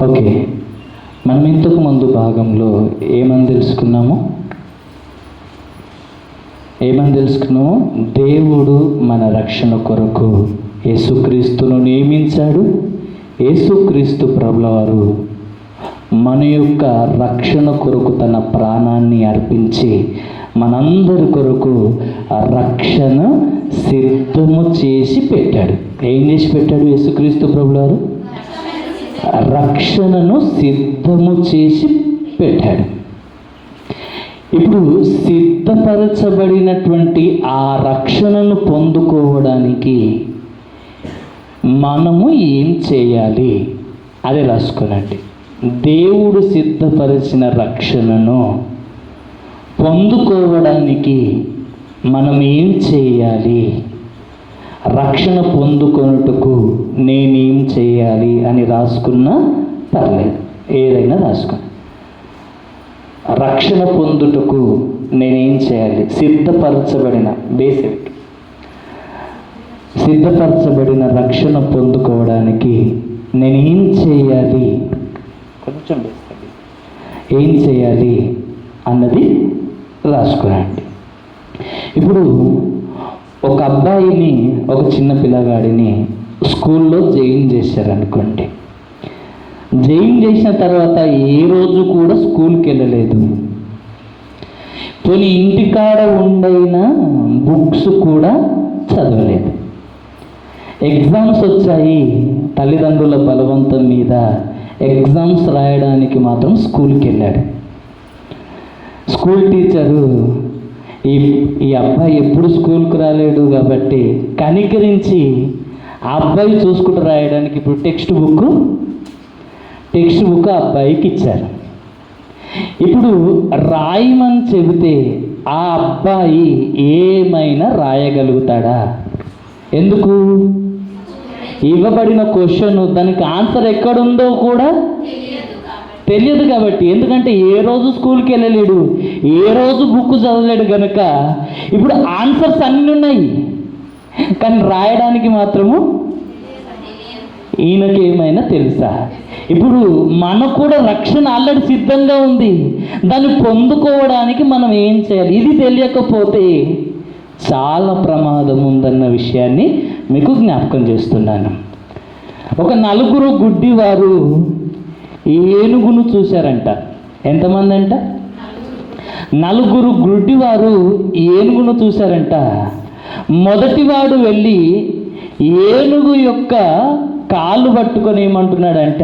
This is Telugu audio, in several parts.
ఓకే, మనం ఇంతకు ముందు భాగంలో ఏమని తెలుసుకున్నాము? దేవుడు మన రక్షణ కొరకు యేసుక్రీస్తును నియమించాడు. యేసుక్రీస్తు ప్రభుల వారు మన యొక్క రక్షణ కొరకు తన ప్రాణాన్ని అర్పించి మనందరి కొరకు రక్షణ సిద్ధము చేసి పెట్టాడు. ఏం చేసి పెట్టాడు యేసుక్రీస్తు ప్రభుల వారు? రక్షణను సిద్ధము చేసి పెట్టాడు. ఇప్పుడు సిద్ధపరచబడినటువంటి ఆ రక్షణను పొందుకోవడానికి మనము ఏం చేయాలి? అదే రాసుకోనండి. దేవుడు సిద్ధపరిచిన రక్షణను పొందుకోవడానికి మనం ఏం చేయాలి? రక్షణ పొందుకొనుటకు నేనేం చేయాలి అని రాసుకున్నా పర్లేదు, ఏదైనా రాసుకున్నా. రక్షణ పొందుటకు నేనేం చేయాలి? సిద్ధపరచబడిన రక్షణ పొందుకోవడానికి నేనేం చేయాలి? కొంచెం ఏం చేయాలి అన్నది రాసుకురండి. ఇప్పుడు ఒక అబ్బాయిని, ఒక చిన్న పిల్లగాడిని స్కూల్లో జాయిన్ చేశారనుకోండి. జాయిన్ చేసిన తర్వాత ఏ రోజు కూడా స్కూల్కి వెళ్ళలేదు. పోనీ ఇంటికాడ ఉండైనా బుక్స్ కూడా చదవలేదు. ఎగ్జామ్స్ వచ్చాయి, తల్లిదండ్రుల బలవంతం మీద ఎగ్జామ్స్ రాయడానికి మాత్రం స్కూల్కి వెళ్ళాడు. స్కూల్ టీచరు ఈ అబ్బాయి ఎప్పుడు స్కూల్కి రాలేడు కాబట్టి కనికరించి ఆ అబ్బాయి చూసుకుంటూ రాయడానికి ఇప్పుడు టెక్స్ట్ బుక్ ఆ అబ్బాయికి ఇచ్చారు. ఇప్పుడు రాయమని చెబితే ఆ అబ్బాయి ఏమైనా రాయగలుగుతాడా? ఎందుకు? ఇవ్వబడిన క్వశ్చన్, దానికి ఆన్సర్ ఎక్కడుందో కూడా తెలియదు కాబట్టి. ఎందుకంటే ఏ రోజు స్కూల్కి వెళ్ళలేడు, ఏ రోజు బుక్ చదవలేడు కనుక ఇప్పుడు ఆన్సర్స్ అన్నీ ఉన్నాయి, కానీ రాయడానికి మాత్రము ఈయనకి ఏమైనా తెలుసా? ఇప్పుడు మనకు కూడా రక్షణ ఆల్రెడీ సిద్ధంగా ఉంది, దాన్ని పొందుకోవడానికి మనం ఏం చేయాలి? ఇది తెలియకపోతే చాలా ప్రమాదం ఉందన్న విషయాన్ని మీకు జ్ఞాపకం చేస్తున్నాను. ఒక 4 గుడ్డివారు ఏనుగును చూశారంట. ఎంతమంది అంట? 4 గుడ్డివారు ఏనుగును చూశారంట. మొదటివాడు వెళ్ళి ఏనుగు యొక్క కాళ్ళు పట్టుకొని ఏమంటున్నాడంట,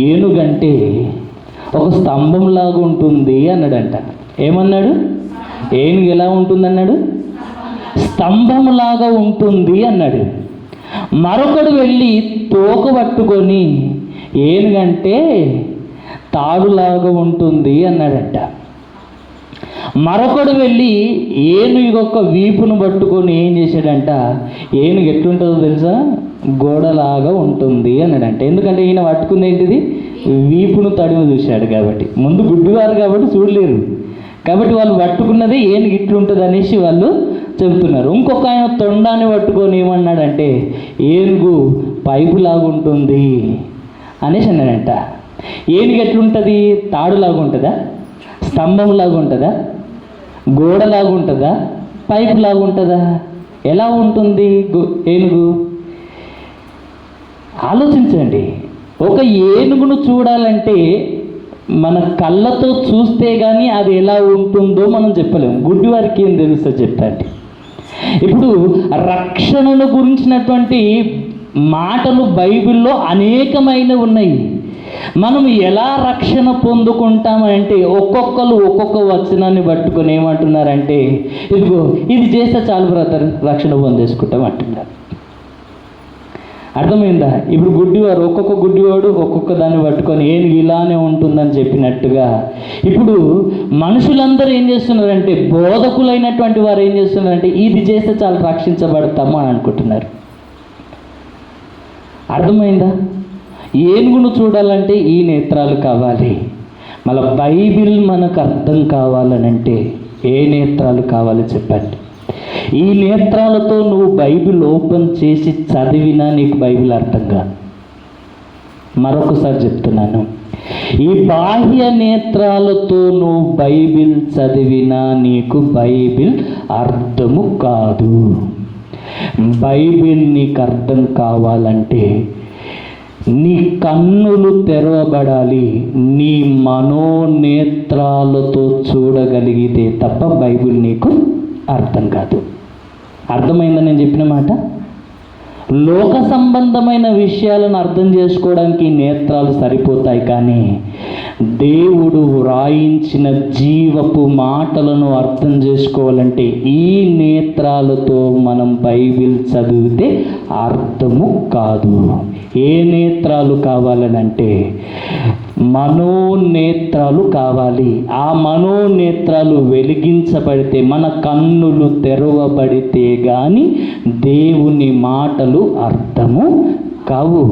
ఏనుగంటే ఒక స్తంభంలాగా ఉంటుంది అన్నాడంట. ఏమన్నాడు? ఏనుగు ఎలా ఉంటుంది అన్నాడు? స్తంభంలాగా ఉంటుంది అన్నాడు. మరొకడు వెళ్ళి తోక పట్టుకొని ఏనుగంటే తాడులాగా ఉంటుంది అన్నాడంట. మరొకడు వెళ్ళి ఏనుగు యొక్క వీపును పట్టుకొని ఏం చేశాడంట, ఏనుగు ఎట్లుంటుందో తెలుసా? గోడలాగా ఉంటుంది అన్నాడంట. ఎందుకంటే ఈయన పట్టుకుంది ఏంటిది? వీపును తడిమి చూశాడు కాబట్టి. ముందు గుడ్డివారు కాబట్టి చూడలేరు కాబట్టి వాళ్ళు పట్టుకున్నది ఏనుగు ఇట్లుంటుంది అనేసి వాళ్ళు చెబుతున్నారు. ఇంకొక ఆయన తొండాన్ని పట్టుకొని ఏమన్నాడంటే ఏనుగు పైపులాగా ఉంటుంది అనేసి అన్నాడంట. ఏనుగు ఎట్లుంటుంది? తాడులాగా ఉంటుందా? స్తంభంలాగా ఉంటుందా? గోడలాగా ఉంటుందా? పైపులాగా ఉంటుందా? ఎలా ఉంటుంది ఏనుగు? ఆలోచించండి. ఒక ఏనుగును చూడాలంటే మన కళ్ళతో చూస్తే కానీ అది ఎలా ఉంటుందో మనం చెప్పలేము. గుడ్డివారికి ఏం తెలుసో చెప్పండి. ఇప్పుడు రక్షణను గురించినటువంటి మాటలు బైబిల్లో అనేకమైనవి ఉన్నాయి. మనం ఎలా రక్షణ పొందుకుంటామంటే ఒక్కొక్కరు ఒక్కొక్క వచనాన్ని పట్టుకొని ఏమంటున్నారంటే, ఇదిగో ఇది చేస్తే చాలు బ్రదర్ రక్షణ పొందేసుకుంటాం అంటున్నారు. అర్థమైందా? ఇప్పుడు ఒక్కొక్క గుడ్డివాడు ఒక్కొక్క దాన్ని పట్టుకొని ఏనుగు ఇలానే ఉంటుందని చెప్పినట్టుగా ఇప్పుడు మనుషులందరూ ఏం చేస్తున్నారంటే, బోధకులైనటువంటి వారు ఏం చేస్తున్నారంటే ఇది చేస్తే చాలు రక్షించబడతాము అని అనుకుంటున్నారు. అర్థమైందా? ఏనుగును చూడాలంటే ఈ నేత్రాలు కావాలి. మళ్ళీ బైబిల్ మనకు అర్థం కావాలనంటే ఏ నేత్రాలు కావాలో చెప్పండి. ఈ నేత్రాలతో నువ్వు బైబిల్ ఓపెన్ చేసి చదివినా నీకు బైబిల్ అర్థం కాదు. మరొకసారి చెప్తున్నాను, ఈ బాహ్య నేత్రాలతో నువ్వు బైబిల్ చదివినా నీకు బైబిల్ అర్థము కాదు. బైబిల్ నీకు అర్థం కావాలంటే నీ కన్నులు తెరవబడాలి, నీ మనోనేత్రాలతో చూడగలిగితే తప్ప బైబిల్ నీకు అర్థం కాదు. అర్థమైందని నేను చెప్పిన మాట. లోక సంబంధమైన విషయాలను అర్థం చేసుకోవడానికి నేత్రాలు సరిపోతాయి, కానీ దేవుడు వ్రాయించిన జీవపు మాటలను అర్థం చేసుకోవాలంటే ఈ నేత్రాలతో మనం బైబిల్ చదివితే అర్థము కాదు. ఏ నేత్రాలు కావాలనంటే మనోనేత్రాలు కావాలి. ఆ మనోనేత్రాలు వెలిగించబడితే, మన కన్నులు తెరవబడితే కానీ దేవుని మాటలు అర్థము కావు.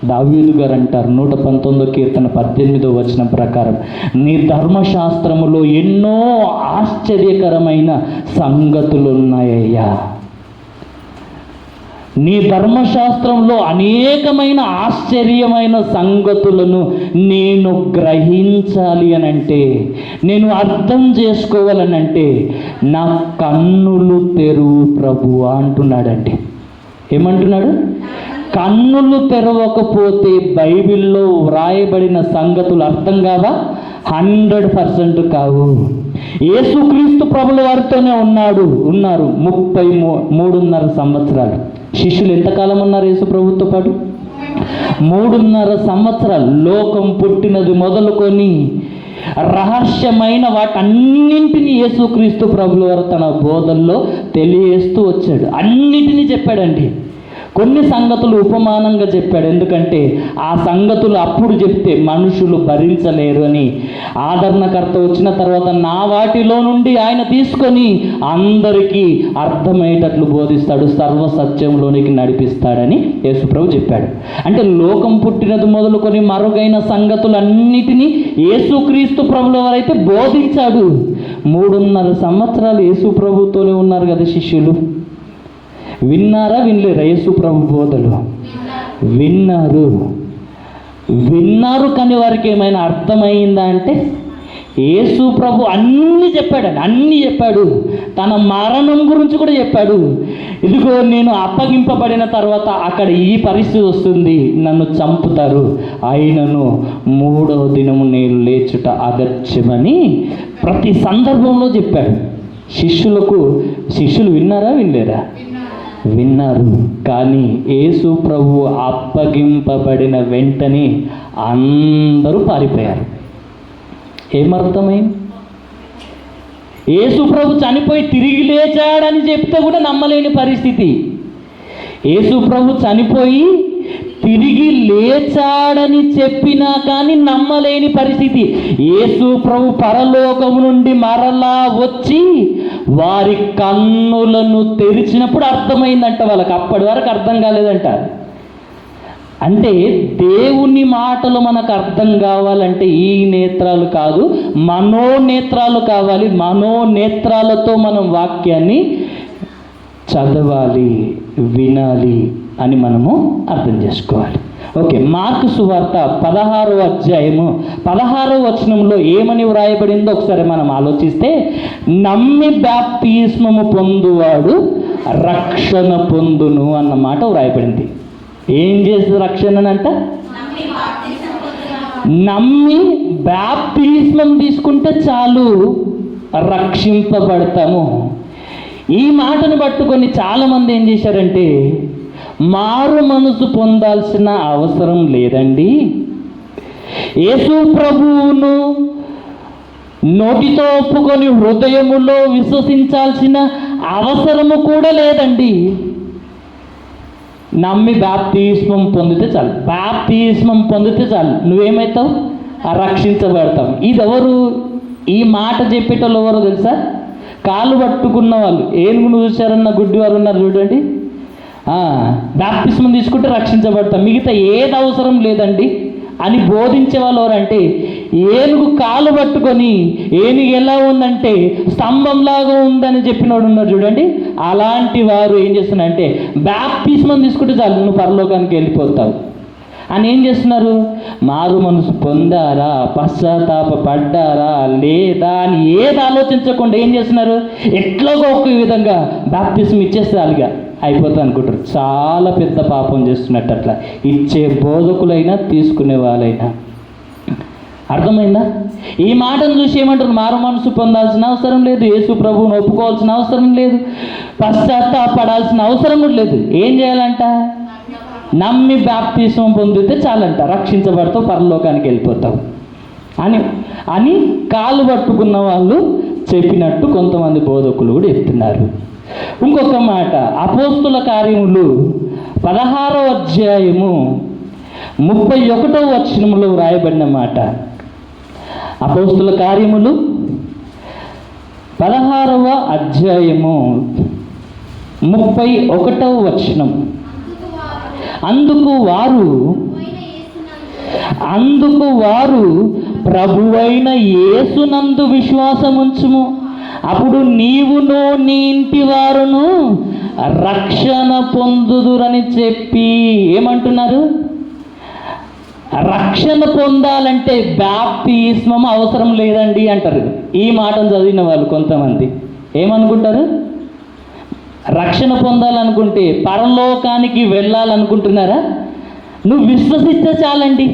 దావీదు గారు అంటారు 119 కీర్తన 18వ వచనం ప్రకారం, నీ ధర్మశాస్త్రములో ఎన్నో ఆశ్చర్యకరమైన సంగతులు ఉన్నాయ్యా. నీ ధర్మశాస్త్రంలో అనేకమైన ఆశ్చర్యమైన సంగతులను నేను గ్రహించాలి అనంటే, నేను అర్థం చేసుకోవాలనంటే నా కన్నులు తెరువు ప్రభువా అంటున్నాడండి. ఏమంటున్నాడు? కన్నులు తెరవకపోతే బైబిల్లో వ్రాయబడిన సంగతులు అర్థం కావా? 100% కావు. యేసుక్రీస్తు ప్రభుల వారితోనే ఉన్నారు 33.5 సంవత్సరాలు. శిష్యులు ఎంతకాలం ఉన్నారు యేసు ప్రభుతో పాటు? 3.5 సంవత్సరాలు. లోకం పుట్టినది మొదలుకొని రహస్యమైన వాటన్నింటినీ యేసుక్రీస్తు ప్రభుల వారు తన బోధల్లో తెలియజేస్తూ వచ్చాడు. అన్నిటినీ చెప్పాడండి. కొన్ని సంగతులు ఉపమానంగా చెప్పాడు, ఎందుకంటే ఆ సంగతులు అప్పుడు చెప్తే మనుషులు భరించలేరు అని. ఆదరణకర్త వచ్చిన తర్వాత నా వాటిలో నుండి ఆయన తీసుకొని అందరికీ అర్థమయ్యేటట్లు బోధిస్తాడు, సర్వసత్యంలోనికి నడిపిస్తాడని యేసుప్రభు చెప్పాడు. అంటే లోకం పుట్టినది మొదలుకొని మరుగైన సంగతులన్నిటినీ యేసుక్రీస్తు ప్రభుల వారైతే బోధించాడు. 3.5 సంవత్సరాలు యేసు ప్రభుతోనే ఉన్నారు కదా శిష్యులు. విన్నారా వినలేరా యేసు ప్రభు బోధలు? విన్నారు కానీ వారికి ఏమైనా అర్థమైందా అంటే, యేసు ప్రభు అన్నీ చెప్పాడు. తన మరణం గురించి కూడా చెప్పాడు. ఇదిగో నేను అప్పగింపబడిన తర్వాత అక్కడ ఈ పరిస్థితి వస్తుంది, నన్ను చంపుతారు, అయినను 3వ దినము నేను లేచుట అగత్యమని ప్రతి సందర్భంలో చెప్పాడు. శిష్యులు విన్నారా వినలేరా? విన్నారు. కానీ యేసు ప్రభు అప్పగింపబడిన వెంటనే అందరూ పారిపోయారు. ఏమర్థమైంది? యేసు ప్రభు చనిపోయి తిరిగి లేచాడని చెప్తే కూడా నమ్మలేని పరిస్థితి. యేసు ప్రభు చనిపోయి తిరిగి లేచాడని చెప్పినా కానీ నమ్మలేని పరిస్థితి. యేసు ప్రభు పరలోకము నుండి మరలా వచ్చి వారి కన్నులను తెరిచినప్పుడు అర్థమైందంట వాళ్ళకి. అప్పటి వరకు అర్థం కాలేదంట. అంటే దేవుని మాటలు మనకు అర్థం కావాలంటే ఈ నేత్రాలు కాదు, మనోనేత్రాలు కావాలి. మనోనేత్రాలతో మనం వాక్యాన్ని చదవాలి, వినాలి అని మనము అర్థం చేసుకోవాలి. ఓకే, మార్కు సువార్త 16వ అధ్యాయము 16వ వచనంలో ఏమని వ్రాయబడిందో ఒకసారి మనం ఆలోచిస్తే, నమ్మి బాప్తిస్మము పొందువాడు రక్షణ పొందును అన్న మాట వ్రాయబడింది. ఏం చేస్తుంది రక్షణనంట? నమ్మి బాప్తిస్మం తీసుకుంటే చాలు, రక్షింపబడతాము. ఈ మాటను పట్టుకొని చాలామంది ఏం చేశారంటే, మారు మనసు పొందాల్సిన అవసరం లేదండి, యేసు ప్రభువును నోటితో ఒప్పుకొని హృదయములో విశ్వసించాల్సిన అవసరము కూడా లేదండి, నమ్మి బాప్తిస్మం పొందితే చాలు, బాప్తిస్మం పొందితే చాలు నువ్వేమవుతావు? రక్షించబడతావు. ఇది ఎవరు? ఈ మాట చెప్పేటోళ్ళు ఎవరో తెలుసా? కాళ్ళు పట్టుకున్న వాళ్ళు. ఏనుగును చూశారన్న గుడ్డివారు ఉన్నారు చూడండి. బాప్తిస్మం తీసుకుంటే రక్షించబడతాం, మిగతా ఏది అవసరం లేదండి అని బోధించే వాళ్ళు ఎవరంటే, ఏనుగు కాలు పట్టుకొని ఏనుగు ఎలా ఉందంటే స్తంభంలాగా ఉందని చెప్పినోడు ఉన్నారు చూడండి. అలాంటి వారు ఏం చేస్తున్నారంటే బాప్తిస్మం తీసుకుంటే చాలు నువ్వు పరలోకానికి వెళ్ళిపోతావు. అని ఏం చేస్తున్నారు? మారు మనసు పొందారా, పశ్చాత్తాప పడ్డారా లేదా అని ఏది ఆలోచించకుండా ఏం చేస్తున్నారు? ఎట్లాగో ఒక విధంగా బాప్తిస్మం ఇచ్చేస్తే అలాగా అయిపోతా అనుకుంటారు. చాలా పెద్ద పాపం చేస్తున్నట్టు అట్లా ఇచ్చే బోధకులైనా తీసుకునే వాళ్ళైనా. అర్థమైందా? ఈ మాటను చూసి ఏమంటారు? మారు మనసు పొందాల్సిన అవసరం లేదు, యేసు ప్రభువుని ఒప్పుకోవాల్సిన అవసరం లేదు, పశ్చాత్తాపడాల్సిన అవసరం కూడా లేదు. ఏం చేయాలంట? నమ్మి బాప్తిస్మం పొందితే చాలంట, రక్షించబడతావు, పరలోకానికి వెళ్ళిపోతావు అని అని కాళ్ళు పట్టుకున్న వాళ్ళు చెప్పినట్టు కొంతమంది బోధకులు కూడా చెప్తున్నారు. ఇంకొక మాట, అపోస్తుల కార్యములు 16వ అధ్యాయము 31వ వచనంలో వ్రాయబడిన మాట. అపోస్తుల కార్యములు 16వ అధ్యాయము 31వ వచనం. అందుకు వారు ప్రభువైన యేసునందు విశ్వాసముంచుము, అప్పుడు నీవును నీ ఇంటి వారును రక్షణ పొందుదురని చెప్పి ఏమంటున్నారు? రక్షణ పొందాలంటే బాప్తిస్మం అవసరం లేదండి అంటారు. ఈ మాటను చదివిన వాళ్ళు కొంతమంది ఏమనుకుంటారు? రక్షణ పొందాలనుకుంటే, పరలోకానికి వెళ్ళాలనుకుంటున్నారా? నువ్వు విశ్వసిస్తే చాలండి,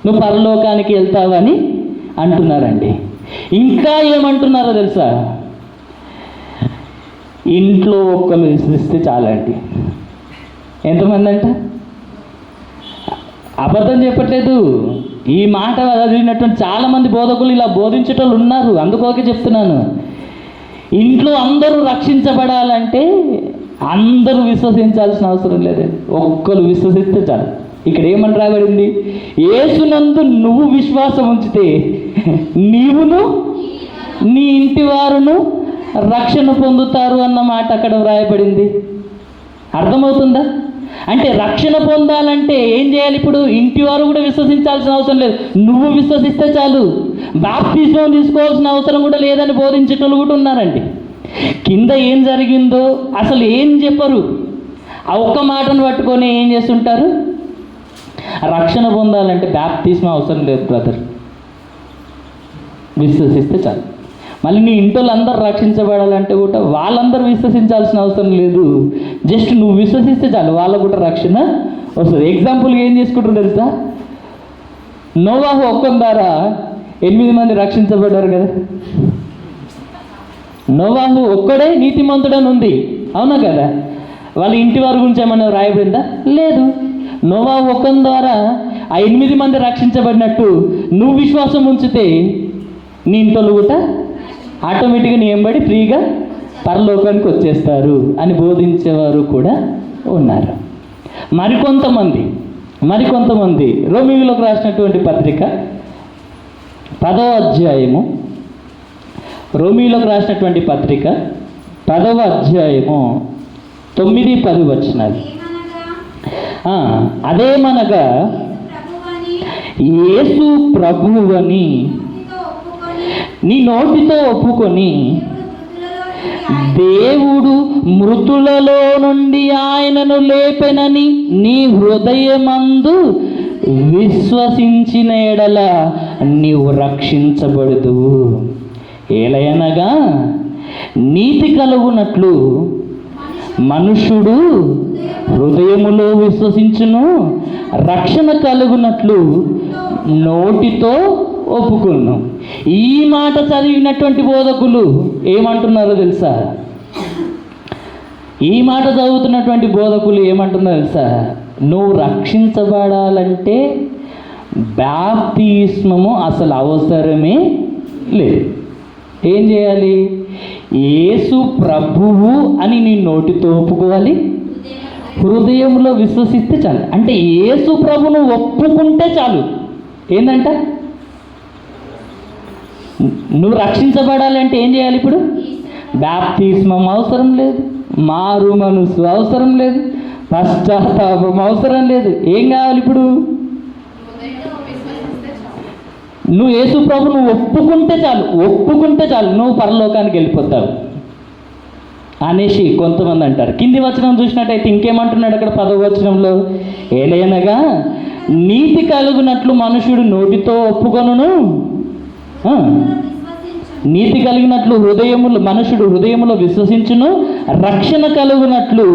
నువ్వు పరలోకానికి వెళ్తావని అంటున్నారండి. ఇంకా ఏమంటున్నారో తెలుసా? ఇంట్లో ఒక్కరు విశ్వసిస్తే చాలండి. ఎంతమంది అంట? అబద్ధం చెప్పట్లేదు. ఈ మాట చదివినటువంటి చాలామంది బోధకులు ఇలా బోధించేటోళ్ళు ఉన్నారు. అందుకోకే చెప్తున్నాను. ఇంట్లో అందరూ రక్షించబడాలంటే అందరూ విశ్వసించాల్సిన అవసరం లేదండి, ఒక్కరు విశ్వసిస్తే చాలు. ఇక్కడ ఏమని రాబడింది? యేసునందు నువ్వు విశ్వాసం ఉంచితే నీవును నీ ఇంటి వారును రక్షణ పొందుతారు అన్న మాట అక్కడ వ్రాయబడింది. అర్థమవుతుందా? అంటే రక్షణ పొందాలంటే ఏం చేయాలి? ఇప్పుడు ఇంటి వారు కూడా విశ్వసించాల్సిన అవసరం లేదు, నువ్వు విశ్వసిస్తే చాలు. బాప్తిస్మం తీసుకోవాల్సిన అవసరం కూడా లేదని బోధించేటోళ్ళు కూడా ఉన్నారండి. కింద ఏం జరిగిందో అసలు ఏం చెప్పరు, ఆ ఒక్క మాటను పట్టుకొని ఏం చేస్తుంటారు? రక్షణ పొందాలంటే బాప్తిస్మం అవసరం లేదు బ్రదర్, విశ్వసిస్తే చాలు. మళ్ళీ నీ ఇంట్లో అందరూ రక్షించబడాలంటే కూడా వాళ్ళందరూ విశ్వసించాల్సిన అవసరం లేదు, జస్ట్ నువ్వు విశ్వసిస్తే చాలు, వాళ్ళకు కూడా రక్షణ వస్తుంది. ఎగ్జాంపుల్గా ఏం చేసుకుంటారు తెలుసా? నోవాహు ఒక్కని ద్వారా 8 మంది రక్షించబడ్డారు కదా. నోవాహు ఒక్కడే నీతిమంతుడని ఉంది, అవునా కదా? వాళ్ళ ఇంటి వారి గురించి ఏమన్నా రాయబడిందా? లేదు. నోవాహు ఒక్కని ద్వారా ఆ 8 మంది రక్షించబడినట్టు నువ్వు విశ్వాసం ఉంచితే నీ ఇంట్లో కూడా ఆటోమేటిక్గా నీ ఎంబడి ఫ్రీగా పరలోకానికి వచ్చేస్తారు అని బోధించేవారు కూడా ఉన్నారు. మరికొంతమంది రోమీయులకు రాసినటువంటి పత్రిక 10వ అధ్యాయము, రోమీయులకు రాసినటువంటి పత్రిక 10వ అధ్యాయము 9-10 వచనాలు. అదేమనగా యేసు ప్రభువని నీ నోటితో ఒప్పుకొని దేవుడు మృతులలో నుండి ఆయనను లేపెనని నీ హృదయమందు విశ్వసించిన ఎడల నీవు రక్షించబడుదువు. ఏలయనగా నీతి కలుగునట్లు మనుష్యుడు హృదయములో విశ్వసించును, రక్షణ కలుగునట్లు నోటితో ఒప్పుకును. ఈ మాట చదివినటువంటి బోధకులు ఏమంటున్నారో తెలుసా? ఈ మాట చదువుతున్నటువంటి బోధకులు ఏమంటున్నారో తెలుసా? నువ్వు రక్షించబడాలంటే బాప్తిస్మము అసలు అవసరమే లేదు. ఏం చేయాలి? యేసు ప్రభువు అని నీ నోటితో ఒప్పుకోవాలి, హృదయంలో విశ్వసిస్తే చాలు. అంటే యేసు ప్రభును ఒప్పుకుంటే చాలు. ఏందంట? నువ్వు రక్షించబడాలంటే ఏం చేయాలి? ఇప్పుడు బాప్తిస్మం అవసరం లేదు, మారు మనసు అవసరం లేదు, పశ్చాత్తాపం అవసరం లేదు. ఏం కావాలి ఇప్పుడు? నువ్వు యేసు ప్రభు నువ్వు ఒప్పుకుంటే చాలు, నువ్వు పరలోకానికి వెళ్ళిపోతావు అనేసి కొంతమంది అంటారు. కింది వచనం చూసినట్టయితే ఇంకేమంటున్నాడు అక్కడ 10వ వచనంలో? ఏలయనగా నీతి కలుగునట్లు మనుషుడు నోటితో ఒప్పుకొనును, నీతి కలిగినట్లు మనుషుడు హృదయములో విశ్వసించును, రక్షణ కలుగునట్లు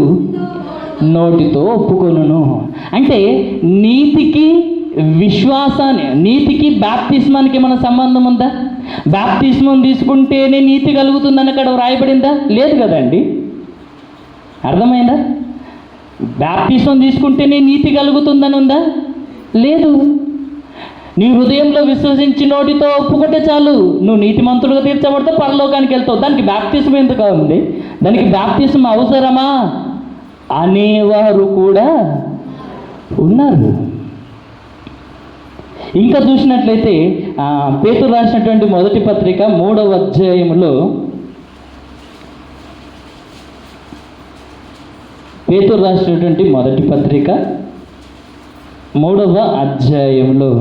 నోటితో ఒప్పుకొనును. అంటే నీతికి నీతికి బాప్తిస్మానికి ఏమైనా సంబంధం ఉందా? బాప్తిస్మం తీసుకుంటేనే నీతి కలుగుతుందని అక్కడ వ్రాయబడిందా? లేదు కదండి. అర్థమైందా? బాప్తిస్మం తీసుకుంటేనే నీతి కలుగుతుందని ఉందా? లేదు. నీ హృదయంలో విశ్వసించి నోటితో ఒప్పుకుంటే చాలు, నువ్వు నీతిమంతుడుగా తీర్చబడితే పరలోకానికి వెళ్తావు. దానికి బాప్తిస్మం ఎందుకు ఉంది? దానికి బాప్తిస్మం అవసరమా అనేవారు కూడా ఉన్నారు. ఇంకా చూసినట్లయితే పేతురు రాసినటువంటి మొదటి పత్రిక 3వ అధ్యాయంలో, పేతురు రాసినటువంటి మొదటి పత్రిక 3వ అధ్యాయంలో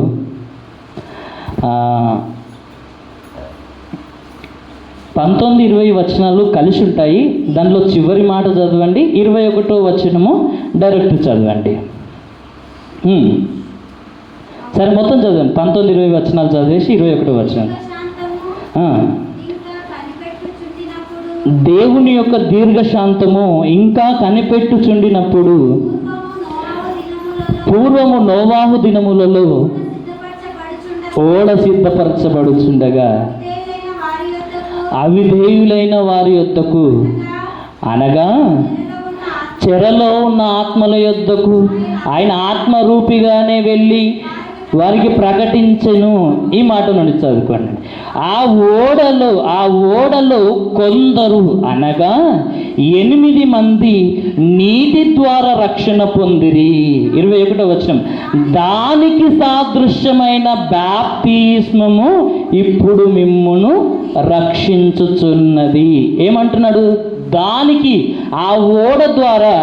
19-20 వచనాలు కలిసి ఉంటాయి. దానిలో చివరి మాట చదవండి, 21వ వచనము డైరెక్ట్ చదవండి. సరే, మొత్తం చదవండి. 19-20 వచనాలు చదివేసి 21వ వచనం. దేవుని యొక్క దీర్ఘశాంతము ఇంకా కనిపెట్టుచుండినప్పుడు పూర్వము నోవాహు దినములలో ఓడ సిద్ధపరచబడుచుండగా అవిధేయులైన వారి యొద్దకు, అనగా చెరలో ఉన్న ఆత్మల యొద్దకు ఆయన ఆత్మరూపిగానే వెళ్ళి వారికి ప్రకటించెను. ఈ మాట నుండి చదువుకోండి. ఆ ఓడలో కొందరు, అనగా 8 మంది నీతి ద్వారా రక్షణ పొందిరి. 21వ వచనం. దానికి సాదృశ్యమైన బాప్తిస్మము ఇప్పుడు మిమ్మును రక్షించుచున్నది. ఏమంటున్నాడు? దానికి, ఆ ఓడ ద్వారా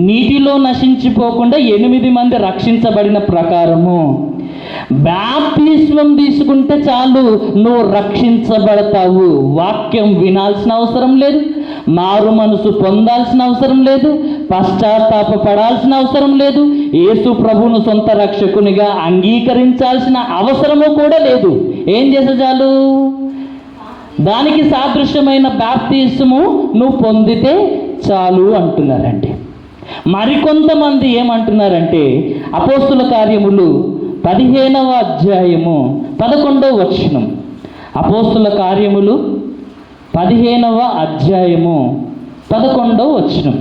నీటిలో నశించిపోకుండా 8 మంది రక్షించబడిన ప్రకారము బాప్తిస్మం తీసుకుంటే చాలు, నువ్వు రక్షించబడతావు. వాక్యం వినాల్సిన అవసరం లేదు, మారు మనసు పొందాల్సిన అవసరం లేదు, పశ్చాత్తాపపడాల్సిన అవసరం లేదు, యేసు ప్రభువును సొంత రక్షకునిగా అంగీకరించాల్సిన అవసరము కూడా లేదు. ఏం చేసే చాలు? దానికి సాదృశ్యమైన బాప్తిస్మము నువ్వు పొందితే చాలు అంటున్నారండి. మరికొంతమంది ఏమంటున్నారంటే, అపోస్తుల కార్యములు 15వ అధ్యాయము 11వ వచనం. అపోస్తుల కార్యములు 15వ అధ్యాయము 11వ వచనం.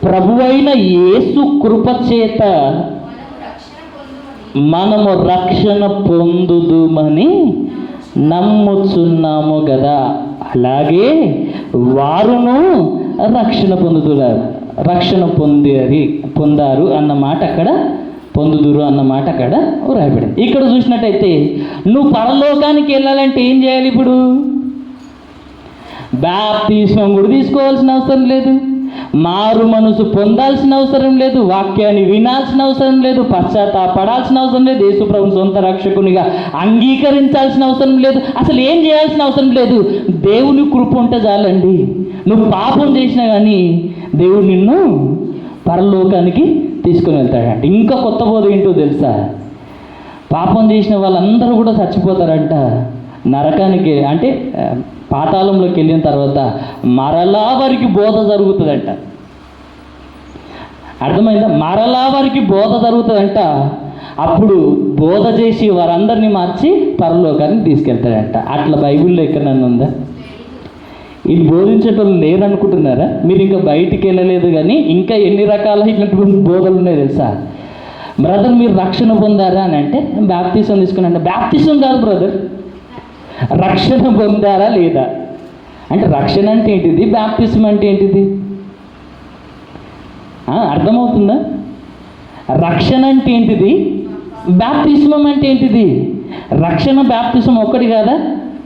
ప్రభువైన యేసు కృపచేత మనము రక్షణ పొందుదుమని నమ్ముచున్నాము కదా, అలాగే వారును రక్షణ పొందారు అన్నమాట అక్కడ, పొందుదురు అన్నమాట అక్కడ వ్రాయబడింది. ఇక్కడ చూసినట్టయితే నువ్వు పరలోకానికి వెళ్ళాలంటే ఏం చేయాలి? ఇప్పుడు బాప్తిస్మం కూడా తీసుకోవాల్సిన అవసరం లేదు, మారు మనసు పొందాల్సిన అవసరం లేదు, వాక్యాన్ని వినాల్సిన అవసరం లేదు, పశ్చాత్తాపడాల్సిన అవసరం లేదు, యేసు ప్రభువును సొంత రక్షకునిగా అంగీకరించాల్సిన అవసరం లేదు, అసలు ఏం చేయాల్సిన అవసరం లేదు. దేవుని కృప ఉంటే చాలండి. నువ్వు పాపం చేసినా కానీ దేవుడు నిన్ను పరలోకానికి తీసుకుని వెళ్తాడంట. ఇంకా కొత్త బోధ ఏంటో తెలుసా? పాపం చేసిన వాళ్ళందరూ కూడా చచ్చిపోతారంట నరకానికి, అంటే పాతాళంలోకి వెళ్ళిన తర్వాత మరలా వారికి బోధ జరుగుతుందంట. అర్థమైందా? మరలా వారికి బోధ జరుగుతుందంట. అప్పుడు బోధ చేసి వారందరినీ మార్చి పరలోకానికి తీసుకెళ్తాడంట. అట్లా బైబిల్లో ఎక్కడన్నా ఉందా? ఇది బోధించేటోళ్ళు లేరు అనుకుంటున్నారా? మీరు ఇంకా బయటికి వెళ్ళలేదు కానీ ఇంకా ఎన్ని రకాల ఇట్లాంటి బోధలు ఉన్నాయి తెలుసా? బ్రదర్ మీరు రక్షణ పొందారా అని అంటే బాప్తిసం తీసుకున్నాంటే, బాప్తిసం కాదు బ్రదర్, రక్షణ పొందారా లేదా అంటే, రక్షణ అంటే ఏంటిది, బాప్తిసం అంటే ఏంటిది అర్థమవుతుందా? రక్షణ అంటే ఏంటిది, బాప్తిస్మం అంటే ఏంటిది? రక్షణ బాప్తిసం ఒక్కటి కాదా?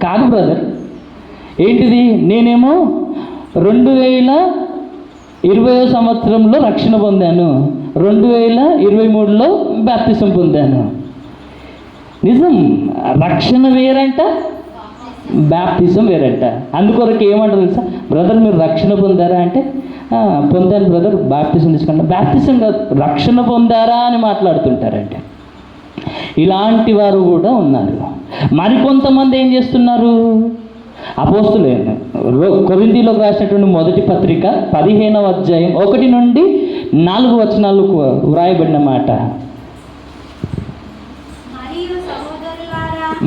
కాదు బ్రదర్. ఏంటిది? నేనేమో 2020వ సంవత్సరంలో రక్షణ పొందాను, 2023లో బాప్తిసం పొందాను. నిజం, రక్షణ వేరంట, బ్యాప్టిజం వేరంట. అందుకొరకు ఏమంటారు తెలుసా, బ్రదర్ మీరు రక్షణ పొందారా అంటే పొందాను బ్రదర్, బ్యాప్టిజం తీసుకుంటా. బ్యాప్టిజం రక్షణ పొందారా అని మాట్లాడుతుంటారంటే. ఇలాంటి వారు కూడా ఉన్నారు. మరికొంతమంది ఏం చేస్తున్నారు, అపోస్తులే కొరింథీయులకు రాసినటువంటి మొదటి పత్రిక 15వ అధ్యాయం 1 నుండి 4 వచనాలకు వ్రాయబడిన మాట.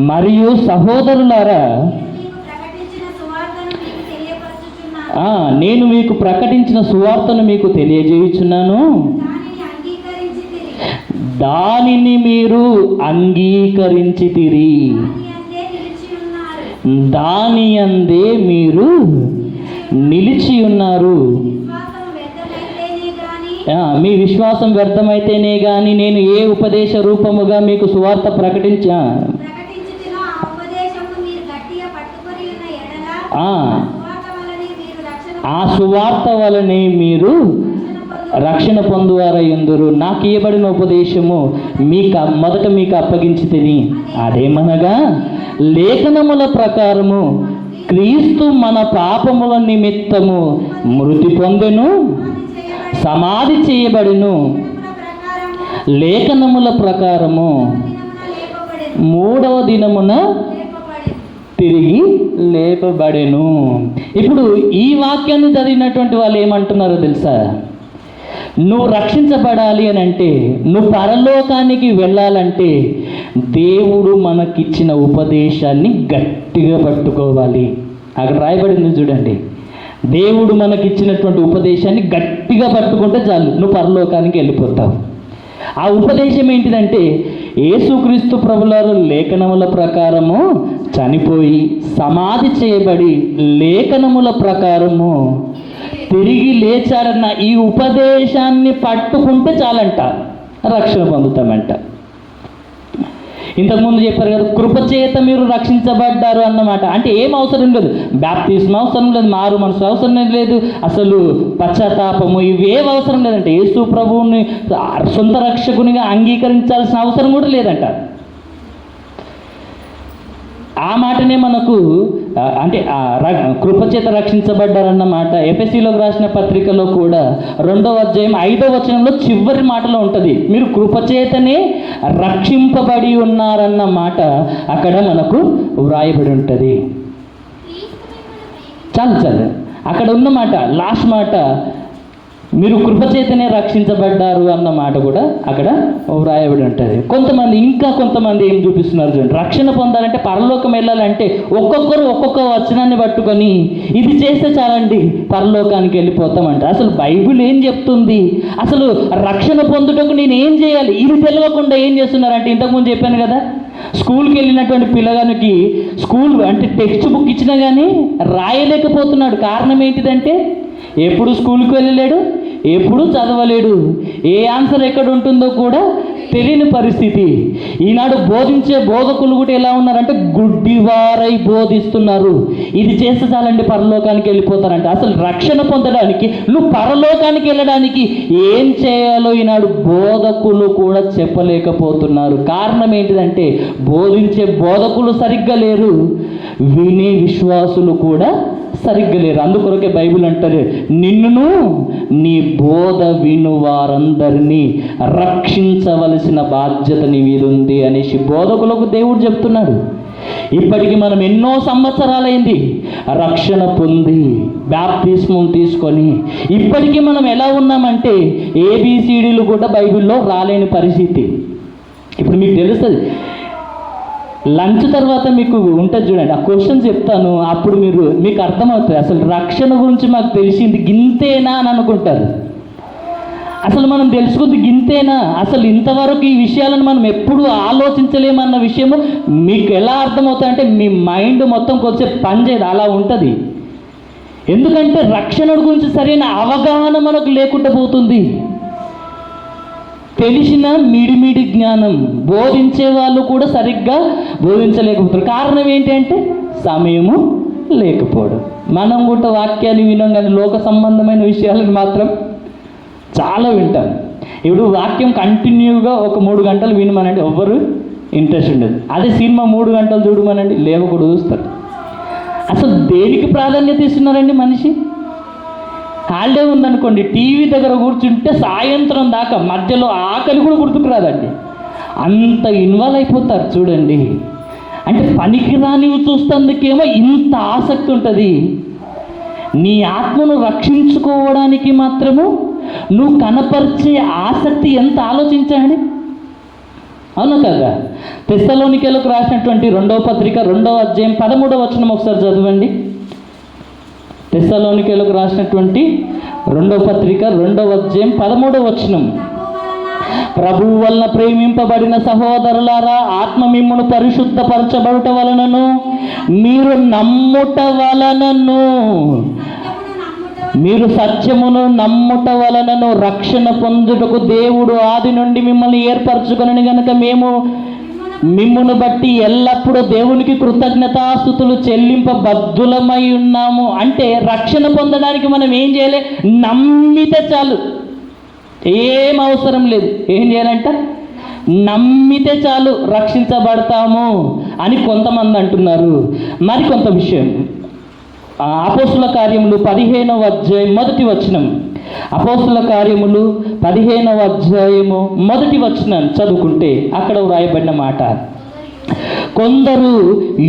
మరియు సహోదరులారా, నేను మీకు ప్రకటించిన సువార్తను మీకు తెలియజేయుచున్నాను, దానిని మీరు అంగీకరించితిరి, దాని అందే మీరు నిలిచి ఉన్నారు. మీ విశ్వాసం వ్యర్థమైతేనే కానీ నేను ఏ ఉపదేశ రూపముగా మీకు సువార్త ప్రకటించా ఆ సువార్త వలనే మీరు రక్షణ పొందువారయ్యుందురు. నాకు ఇవ్వబడిన ఉపదేశము మొదట మీకు అప్పగించి తిని, అదేమనగా లేఖనముల ప్రకారము క్రీస్తు మన పాపముల నిమిత్తము మృతి పొందెను, సమాధి చేయబడిను, లేఖనముల ప్రకారము 3వ దినమున తిరిగి లేపబడెను. ఇప్పుడు ఈ వాక్యాన్ని చదివినటువంటి వాళ్ళు ఏమంటున్నారో తెలుసా, నువ్వు రక్షించబడాలి అని అంటే, నువ్వు పరలోకానికి వెళ్ళాలంటే దేవుడు మనకిచ్చిన ఉపదేశాన్ని గట్టిగా పట్టుకోవాలి. అక్కడ రాయబడింది చూడండి, దేవుడు మనకిచ్చినటువంటి ఉపదేశాన్ని గట్టిగా పట్టుకుంటే చాలు, నువ్వు పరలోకానికి వెళ్ళిపోతావు. ఆ ఉపదేశం ఏంటిదంటే, యేసుక్రీస్తు ప్రభువారు లేఖనముల ప్రకారము చనిపోయి సమాధి చేయబడి లేఖనముల ప్రకారము తిరిగి లేచారన్న ఈ ఉపదేశాన్ని పట్టుకుంటే చాలంట రక్షణ పొందుతామంట. ఇంతకుముందు చెప్పారు కదా, కృపచేత మీరు రక్షించబడ్డారు అన్నమాట. అంటే ఏం అవసరం లేదు, బ్యాప్టిజం అవసరం లేదు, మారు మనసు అవసరం లేదు, అసలు పశ్చాత్తాపము ఇవేం అవసరం లేదంట. యేసు ప్రభువుని సొంత రక్షకునిగా అంగీకరించాల్సిన అవసరం కూడా లేదంట. ఆ మాటనే మనకు అంటే కృపచేత రక్షించబడ్డారన్నమాట ఎఫెసీలోకి రాసిన పత్రికలో కూడా 2వ అధ్యాయం 5వ వచనంలో చివరి మాటలో ఉంటుంది, మీరు కృపచేతనే రక్షింపబడి ఉన్నారన్న మాట అక్కడ మనకు వ్రాయబడి ఉంటుంది. చాలు అక్కడ ఉన్న మాట, లాస్ట్ మాట, మీరు కృపచేతనే రక్షించబడ్డారు అన్న మాట కూడా అక్కడ వ్రాయబడి ఉంటుంది. కొంతమంది ఏం చూపిస్తున్నారు చూడండి, రక్షణ పొందాలంటే, పరలోకం వెళ్ళాలంటే ఒక్కొక్కరు ఒక్కొక్క వచనాన్ని పట్టుకొని ఇది చేస్తే చాలండి పరలోకానికి వెళ్ళిపోతామంట. అసలు బైబిల్ ఏం చెప్తుంది, అసలు రక్షణ పొందుటకు నేను ఏం చేయాలి, ఇది తెలియకుండా ఏం చేస్తున్నారంటే, ఇంతకుముందు చెప్పాను కదా, స్కూల్కి వెళ్ళినటువంటి పిల్లగానికి స్కూల్ అంటే టెక్స్ట్ బుక్ ఇచ్చినా కానీ రాయలేకపోతున్నాడు. కారణం ఏంటిదంటే, ఎప్పుడు స్కూల్కి వెళ్ళలేడు, ఎప్పుడు చదవలేడు, ఏ ఆన్సర్ ఎక్కడ ఉంటుందో కూడా తెలియని పరిస్థితి. ఈనాడు బోధించే బోధకులు కూడా ఎలా ఉన్నారంటే గుడ్డివారై బోధిస్తున్నారు. ఇది చేస్తే చాలండి పరలోకానికి వెళ్ళిపోతారంట. అసలు రక్షణ పొందడానికి, నువ్వు పరలోకానికి వెళ్ళడానికి ఏం చేయాలో ఈనాడు బోధకులు కూడా చెప్పలేకపోతున్నారు. కారణం ఏంటిదంటే, బోధించే బోధకులు సరిగ్గా లేరు, వినే విశ్వాసులు కూడా సరిగ్గా లేరు. అందుకొరకే బైబిల్ అంటారు, నిన్నును నీ బోధ విను వారందరినీ రక్షించవలసిన బాధ్యత నీ మీద ఉంది అనేసి బోధకులకు దేవుడు చెప్తున్నాడు. ఇప్పటికి మనం ఎన్నో సంవత్సరాలైంది రక్షణ పొంది బాప్తిస్మం తీసుకొని, ఇప్పటికీ మనం ఎలా ఉన్నామంటే ఏబిసిడీలు కూడా బైబిల్లో రాలేని పరిస్థితి. ఇప్పుడు మీకు తెలుస్తుంది, లంచ్ తర్వాత మీకు ఉంటుంది చూడండి, ఆ క్వశ్చన్స్ చెప్తాను, అప్పుడు మీకు అర్థమవుతుంది అసలు రక్షణ గురించి మాకు తెలిసింది గింతేనా అని అనుకుంటారు. అసలు మనం తెలుసుకుంది గింతేనా, అసలు ఇంతవరకు ఈ విషయాలను మనం ఎప్పుడు ఆలోచించలేమన్న విషయము మీకు ఎలా అర్థమవుతాయంటే, మీ మైండ్ మొత్తం కొద్దిసేపు పనిచేయదు, అలా ఉంటుంది. ఎందుకంటే రక్షణ గురించి సరైన అవగాహన మనకు లేకుండా పోతుంది. తెలిసిన మిడిమిడి జ్ఞానం, బోధించే వాళ్ళు కూడా సరిగ్గా బోధించలేకపోతారు. కారణం ఏంటంటే సమయము లేకపోవడం. మనం కూడా వాక్యాలు వినాం కానీ లోక సంబంధమైన విషయాలను మాత్రం చాలా వింటాం. ఇప్పుడు వాక్యం కంటిన్యూగా ఒక 3 గంటలు వినమనండి, ఎవ్వరు ఇంట్రెస్ట్ ఉండదు. అదే సినిమా 3 గంటలు చూడమనండి, లేవకూడదు చూస్తారు. అసలు దేనికి ప్రాధాన్యత ఇస్తున్నారండి మనిషి? హాలిడే ఉందనుకోండి, టీవీ దగ్గర కూర్చుంటే సాయంత్రం దాకా మధ్యలో ఆకలి కూడా గుర్తుకు రాదండి, అంత ఇన్వాల్వ్ అయిపోతారు చూడండి. అంటే పనికిరానివి చూస్తందుకేమో ఇంత ఆసక్తి ఉంటుంది. నీ ఆత్మను రక్షించుకోవడానికి మాత్రము నువ్వు కనపరిచే ఆసక్తి ఎంత ఆలోచించండి. అవును కదా? తెస్సలోనికీయులకు రాసినటువంటి 2వ పత్రిక 2వ అధ్యాయం 13వ వచనం ఒకసారి చదవండి. తెస్సలోనికీయులకు రాసినటువంటి 2వ పత్రిక 2వ అధ్యాయం 13వ వచనం. ప్రభువు వలన ప్రేమింపబడిన సహోదరులారా, ఆత్మ మిమ్మును పరిశుద్ధపరచబడుట వలనను మీరు నమ్ముట వలనను, మీరు సత్యమును నమ్ముట వలనను రక్షణ పొందుటకు దేవుడు ఆది నుండి మిమ్మల్ని ఏర్పరచుకొనని గనుక మేము మిమ్మును బట్టి ఎల్లప్పుడూ దేవునికి కృతజ్ఞతాస్తుతులు చెల్లింపబద్ధులమై ఉన్నాము. అంటే రక్షణ పొందడానికి మనం ఏం చేయాలి? నమ్మితే చాలు, ఏం అవసరం లేదు. ఏం చేయాలంట? నమ్మితే చాలు రక్షించబడతాము అని కొంతమంది అంటున్నారు. మరి కొంత విషయం అపోస్తుల కార్యములు 15వ అధ్యాయం 1వ వచనం. అపోస్తుల కార్యములు 15వ అధ్యాయము 1వ వచనం చదువుకుంటే అక్కడ వ్రాయబడిన మాట, కొందరు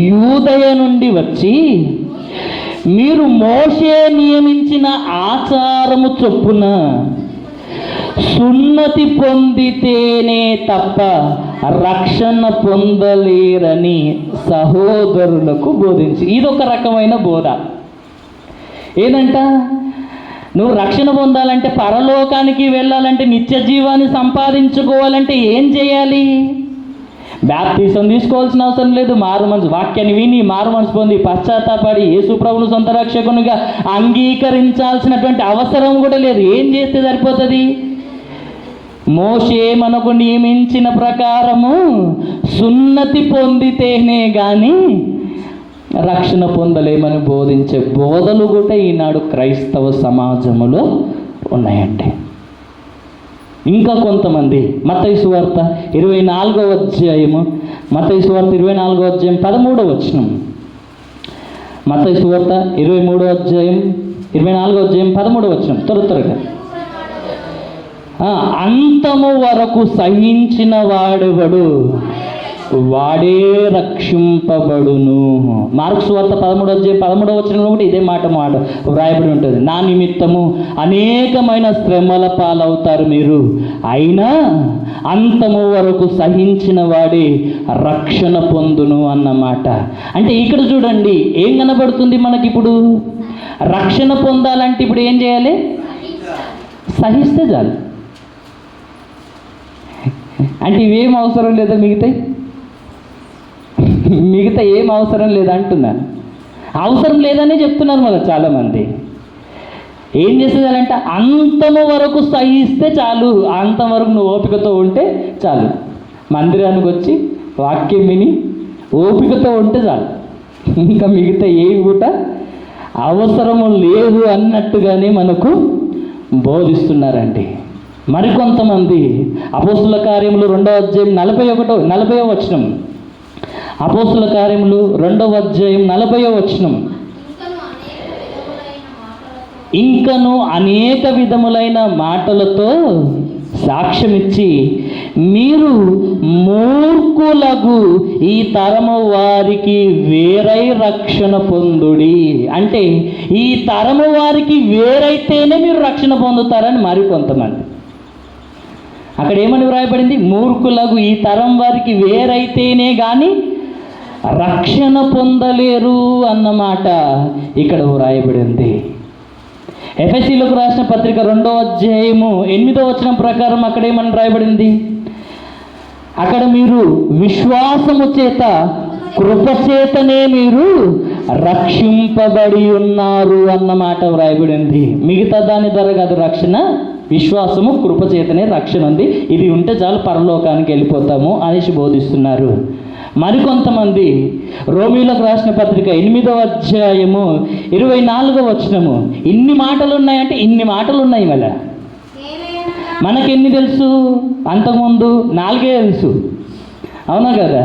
యూదయ నుండి వచ్చి మీరు మోషే నియమించిన ఆచారము చొప్పున సున్నతి పొందితేనే తప్ప రక్షణ పొందలేరని సహోదరులకు బోధించి. ఇదొక రకమైన బోధ. ఏదంట? నువ్వు రక్షణ పొందాలంటే, పరలోకానికి వెళ్ళాలంటే, నిత్య జీవాన్ని సంపాదించుకోవాలంటే ఏం చేయాలి? బాప్తిసం తీసుకోవాల్సిన అవసరం లేదు. మారు మనసు వాక్యాన్ని విని మారు మనసు పొంది పశ్చాత్తాపడి యేసు ప్రభువును సొంత రక్షకునిగా అంగీకరించాల్సినటువంటి అవసరం కూడా లేదు. ఏం చేస్తే సరిపోతుంది? మోషే మనకు నియమించిన ప్రకారము సున్నతి పొందితేనే కానీ రక్షణ పొందలేమని బోధించే బోధలు కూడా ఈనాడు క్రైస్తవ సమాజంలో ఉన్నాయండి. ఇంకా కొంతమంది మత్తయి సువార్త 24వ అధ్యాయము, మత్తయి సువార్త 24వ అధ్యాయం 13వ వచనం. మత్తయి సువార్త 23వ అధ్యాయం 24వ అధ్యాయం 13వ వచనం. త్వరగా అంతము వరకు సహించిన వాడెవడు వాడే రక్షింపబడును. మార్కు సువార్త 13వ అధ్యాయం 13వ వచనంలో కూడా ఇదే మాట వ్రాయబడి ఉంటుంది. నా నిమిత్తము అనేకమైన శ్రమల పాలవుతారు మీరు, అయినా అంతము వరకు సహించిన వాడే రక్షణ పొందును అన్నమాట. అంటే ఇక్కడ చూడండి ఏం కనబడుతుంది మనకి ఇప్పుడు? రక్షణ పొందాలంటే ఇప్పుడు ఏం చేయాలి? సహిస్తే చాలు. అంటే ఇవేం అవసరం లేదా? మిగతా ఏం అవసరం లేదా అంటున్నాను. అవసరం లేదనే చెప్తున్నారు మళ్ళీ చాలామంది. ఏం చేసేదాలంటే అంతము వరకు సహిస్తే చాలు, అంతం వరకు నువ్వు ఓపికతో ఉంటే చాలు. మందిరానికి వచ్చి వాక్యం విని ఓపికతో ఉంటే చాలు, ఇంకా మిగతా ఏవి కూడా అవసరము లేదు అన్నట్టుగానే మనకు బోధిస్తున్నారండి. మరికొంతమంది అపోస్తుల కార్యములు 2వ అధ్యాయం 40వ వచనం. అపోస్తుల కార్యములు 2వ అధ్యాయం 40వ వచనం. ఇంకను అనేక విధములైన మాటలతో సాక్ష్యమిచ్చి మీరు మూర్ఖులకు ఈ తరము వారికి వేరై రక్షణ పొందుడి. అంటే ఈ తరము వారికి వేరైతేనే మీరు రక్షణ పొందుతారని మరికొంతమంది. అక్కడ ఏమని వ్రాయబడింది? మూర్ఖులకు ఈ తరం వారికి వేరైతేనే కానీ రక్షణ పొందలేరు అన్నమాట ఇక్కడ వ్రాయబడింది. ఎఫెసీలకు రాసిన పత్రిక 2వ అధ్యాయము 8వ వచనం ప్రకారం అక్కడ ఏమని రాయబడింది? అక్కడ మీరు విశ్వాసము చేత కృపచేతనే మీరు రక్షింపబడి ఉన్నారు అన్నమాట వ్రాయబడింది. మిగతా దాని ద్వారా కాదు రక్షణ, విశ్వాసము కృపచేతనే రక్షణ ఉంది. ఇది ఉంటే చాలు పరలోకానికి వెళ్ళిపోతాము అనేసి బోధిస్తున్నారు. మరికొంతమంది రోమీయులకు రాసిన పత్రిక 8వ అధ్యాయము 24వ వచనము. ఇన్ని మాటలు ఉన్నాయంటే ఇన్ని మాటలు ఉన్నాయి. మళ్ళీ మనకెన్ని తెలుసు? అంతకుముందు 4 తెలుసు, అవునా కదా?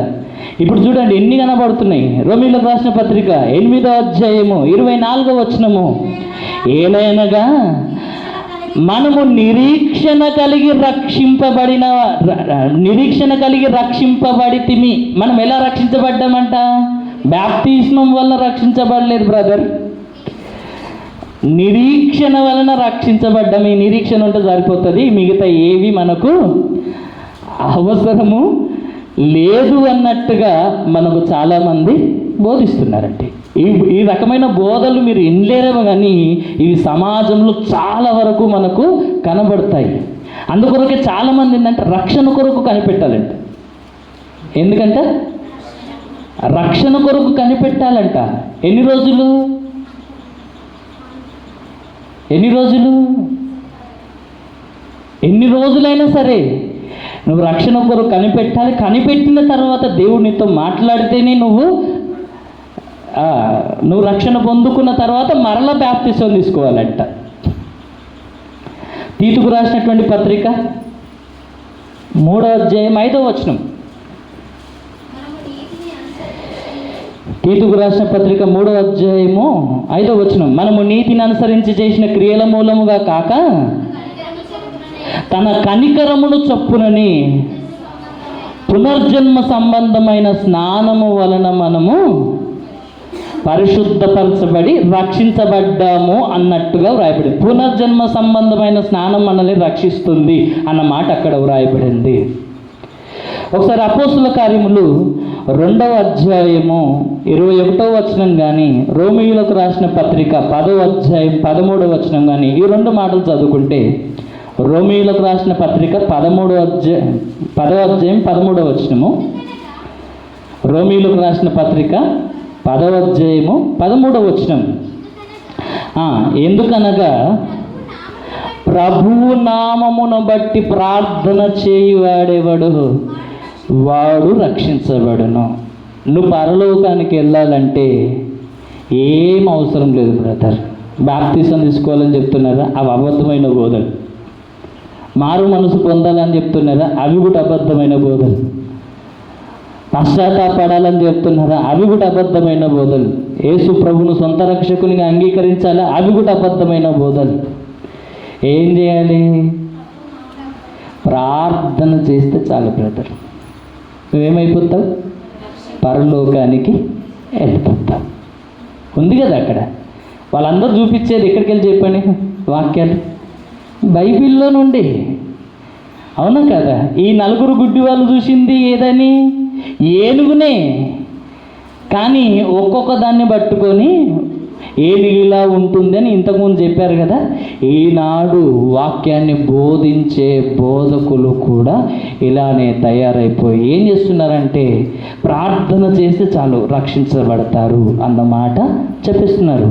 ఇప్పుడు చూడండి ఎన్ని కనబడుతున్నాయి. రోమీయులకు రాసిన పత్రిక 8వ అధ్యాయము 24వ వచనము, ఏలైనగా మనము నిరీక్షణ కలిగి రక్షింపబడితిమి. మనం ఎలా రక్షించబడ్డామంట? బాప్తిస్మం వల్ల రక్షించబడలేదు బ్రదర్, నిరీక్షణ వలన రక్షించబడ్డాము. ఈ నిరీక్షణ ఉంటే సరిపోతుంది, మిగతా ఏవి మనకు అవసరము లేదు అన్నట్టుగా మనకు చాలామంది బోధిస్తున్నారంటే. ఈ రకమైన బోధలు మీరు వినలేరేమో కానీ ఇవి సమాజంలో చాలా వరకు మనకు కనబడతాయి. అందుకొరకే చాలామంది ఏంటంటే రక్షణ కొరకు కనిపెట్టాలంట. ఎందుకంటే రక్షణ కొరకు కనిపెట్టాలంట. ఎన్ని రోజులైనా సరే నువ్వు రక్షణ కొరకు కనిపెట్టాలి. కనిపెట్టిన తర్వాత దేవుడు నీతో మాట్లాడితేనే నువ్వు రక్షణ పొందుకున్న తర్వాత మరలా బాప్తిసం తీసుకోవాలంట. తీతుకు రాసినటువంటి పత్రిక 3వ అధ్యాయం 5వ వచనం. తీతుకు రాసిన పత్రిక 3వ అధ్యాయము 5వ వచనం, మనము నీతిని అనుసరించి చేసిన క్రియల మూలముగా కాక తన కనికరమును చొప్పునని పునర్జన్మ సంబంధమైన స్నానము వలన మనము పరిశుద్ధపరచబడి రక్షించబడ్డాము అన్నట్టుగా వ్రాయబడింది. పునర్జన్మ సంబంధమైన స్నానం మనల్ని రక్షిస్తుంది అన్న మాట అక్కడ వ్రాయబడింది. ఒకసారి అపోస్తుల కార్యములు 2వ అధ్యాయము 21వ వచనం కానీ, రోమీయులకు రాసిన పత్రిక 10వ అధ్యాయం 13వ వచనం కానీ ఈ 2 మాటలు చదువుకుంటే, రోమీయులకు రాసిన పత్రిక 10వ అధ్యాయం 13వ వచనము, రోమీయులకు రాసిన పత్రిక 10వ అధ్యాయము 13వ వచనం, ఎందుకనగా ప్రభువు నామమును బట్టి ప్రార్థన చేయువాడెవడు వాడు రక్షించబడును. నువ్వు పరలోకానికి వెళ్ళాలంటే ఏం అవసరం లేదు బ్రదర్. బాప్తిసం తీసుకోవాలని చెప్తున్నారా? అవి అబద్ధమైన బోధలు. మారు మనసు పొందాలని చెప్తున్నారా? అవి కూడా అబద్ధమైన బోధలు. పశ్చాత్తాపడాలని చెప్తున్నారా? అవి కూడా అబద్ధమైన బోధలు. యేసు ప్రభువును సొంత రక్షకునిగా అంగీకరించాలా? అవి కూడా అబద్ధమైన బోధలు. ఏం చేయాలి? ప్రార్థన చేస్తే చాలు బ్రదర్, నువ్వేమైపోతావు? పరలోకానికి వెళ్ళిపోతావు. ఉంది కదా అక్కడ. వాళ్ళందరూ చూపించేది ఎక్కడికి వెళ్ళి చెప్పండి వాక్యాలు, బైబిల్లో నుండి. అవునా కదా? ఈ 4 గుడ్డి వాళ్ళు చూసింది ఏదని? ఏనుగునే. కానీ ఒక్కొక్క దాన్ని పట్టుకొని ఏనుగు ఇలా ఉంటుంది అని ఇంతకుముందు చెప్పారు కదా. ఈనాడు వాక్యాన్ని బోధించే బోధకులు కూడా ఇలానే తయారైపోయి ఏం చేస్తున్నారంటే ప్రార్థన చేస్తే చాలు రక్షించబడతారు అన్నమాట చెప్పిస్తున్నారు.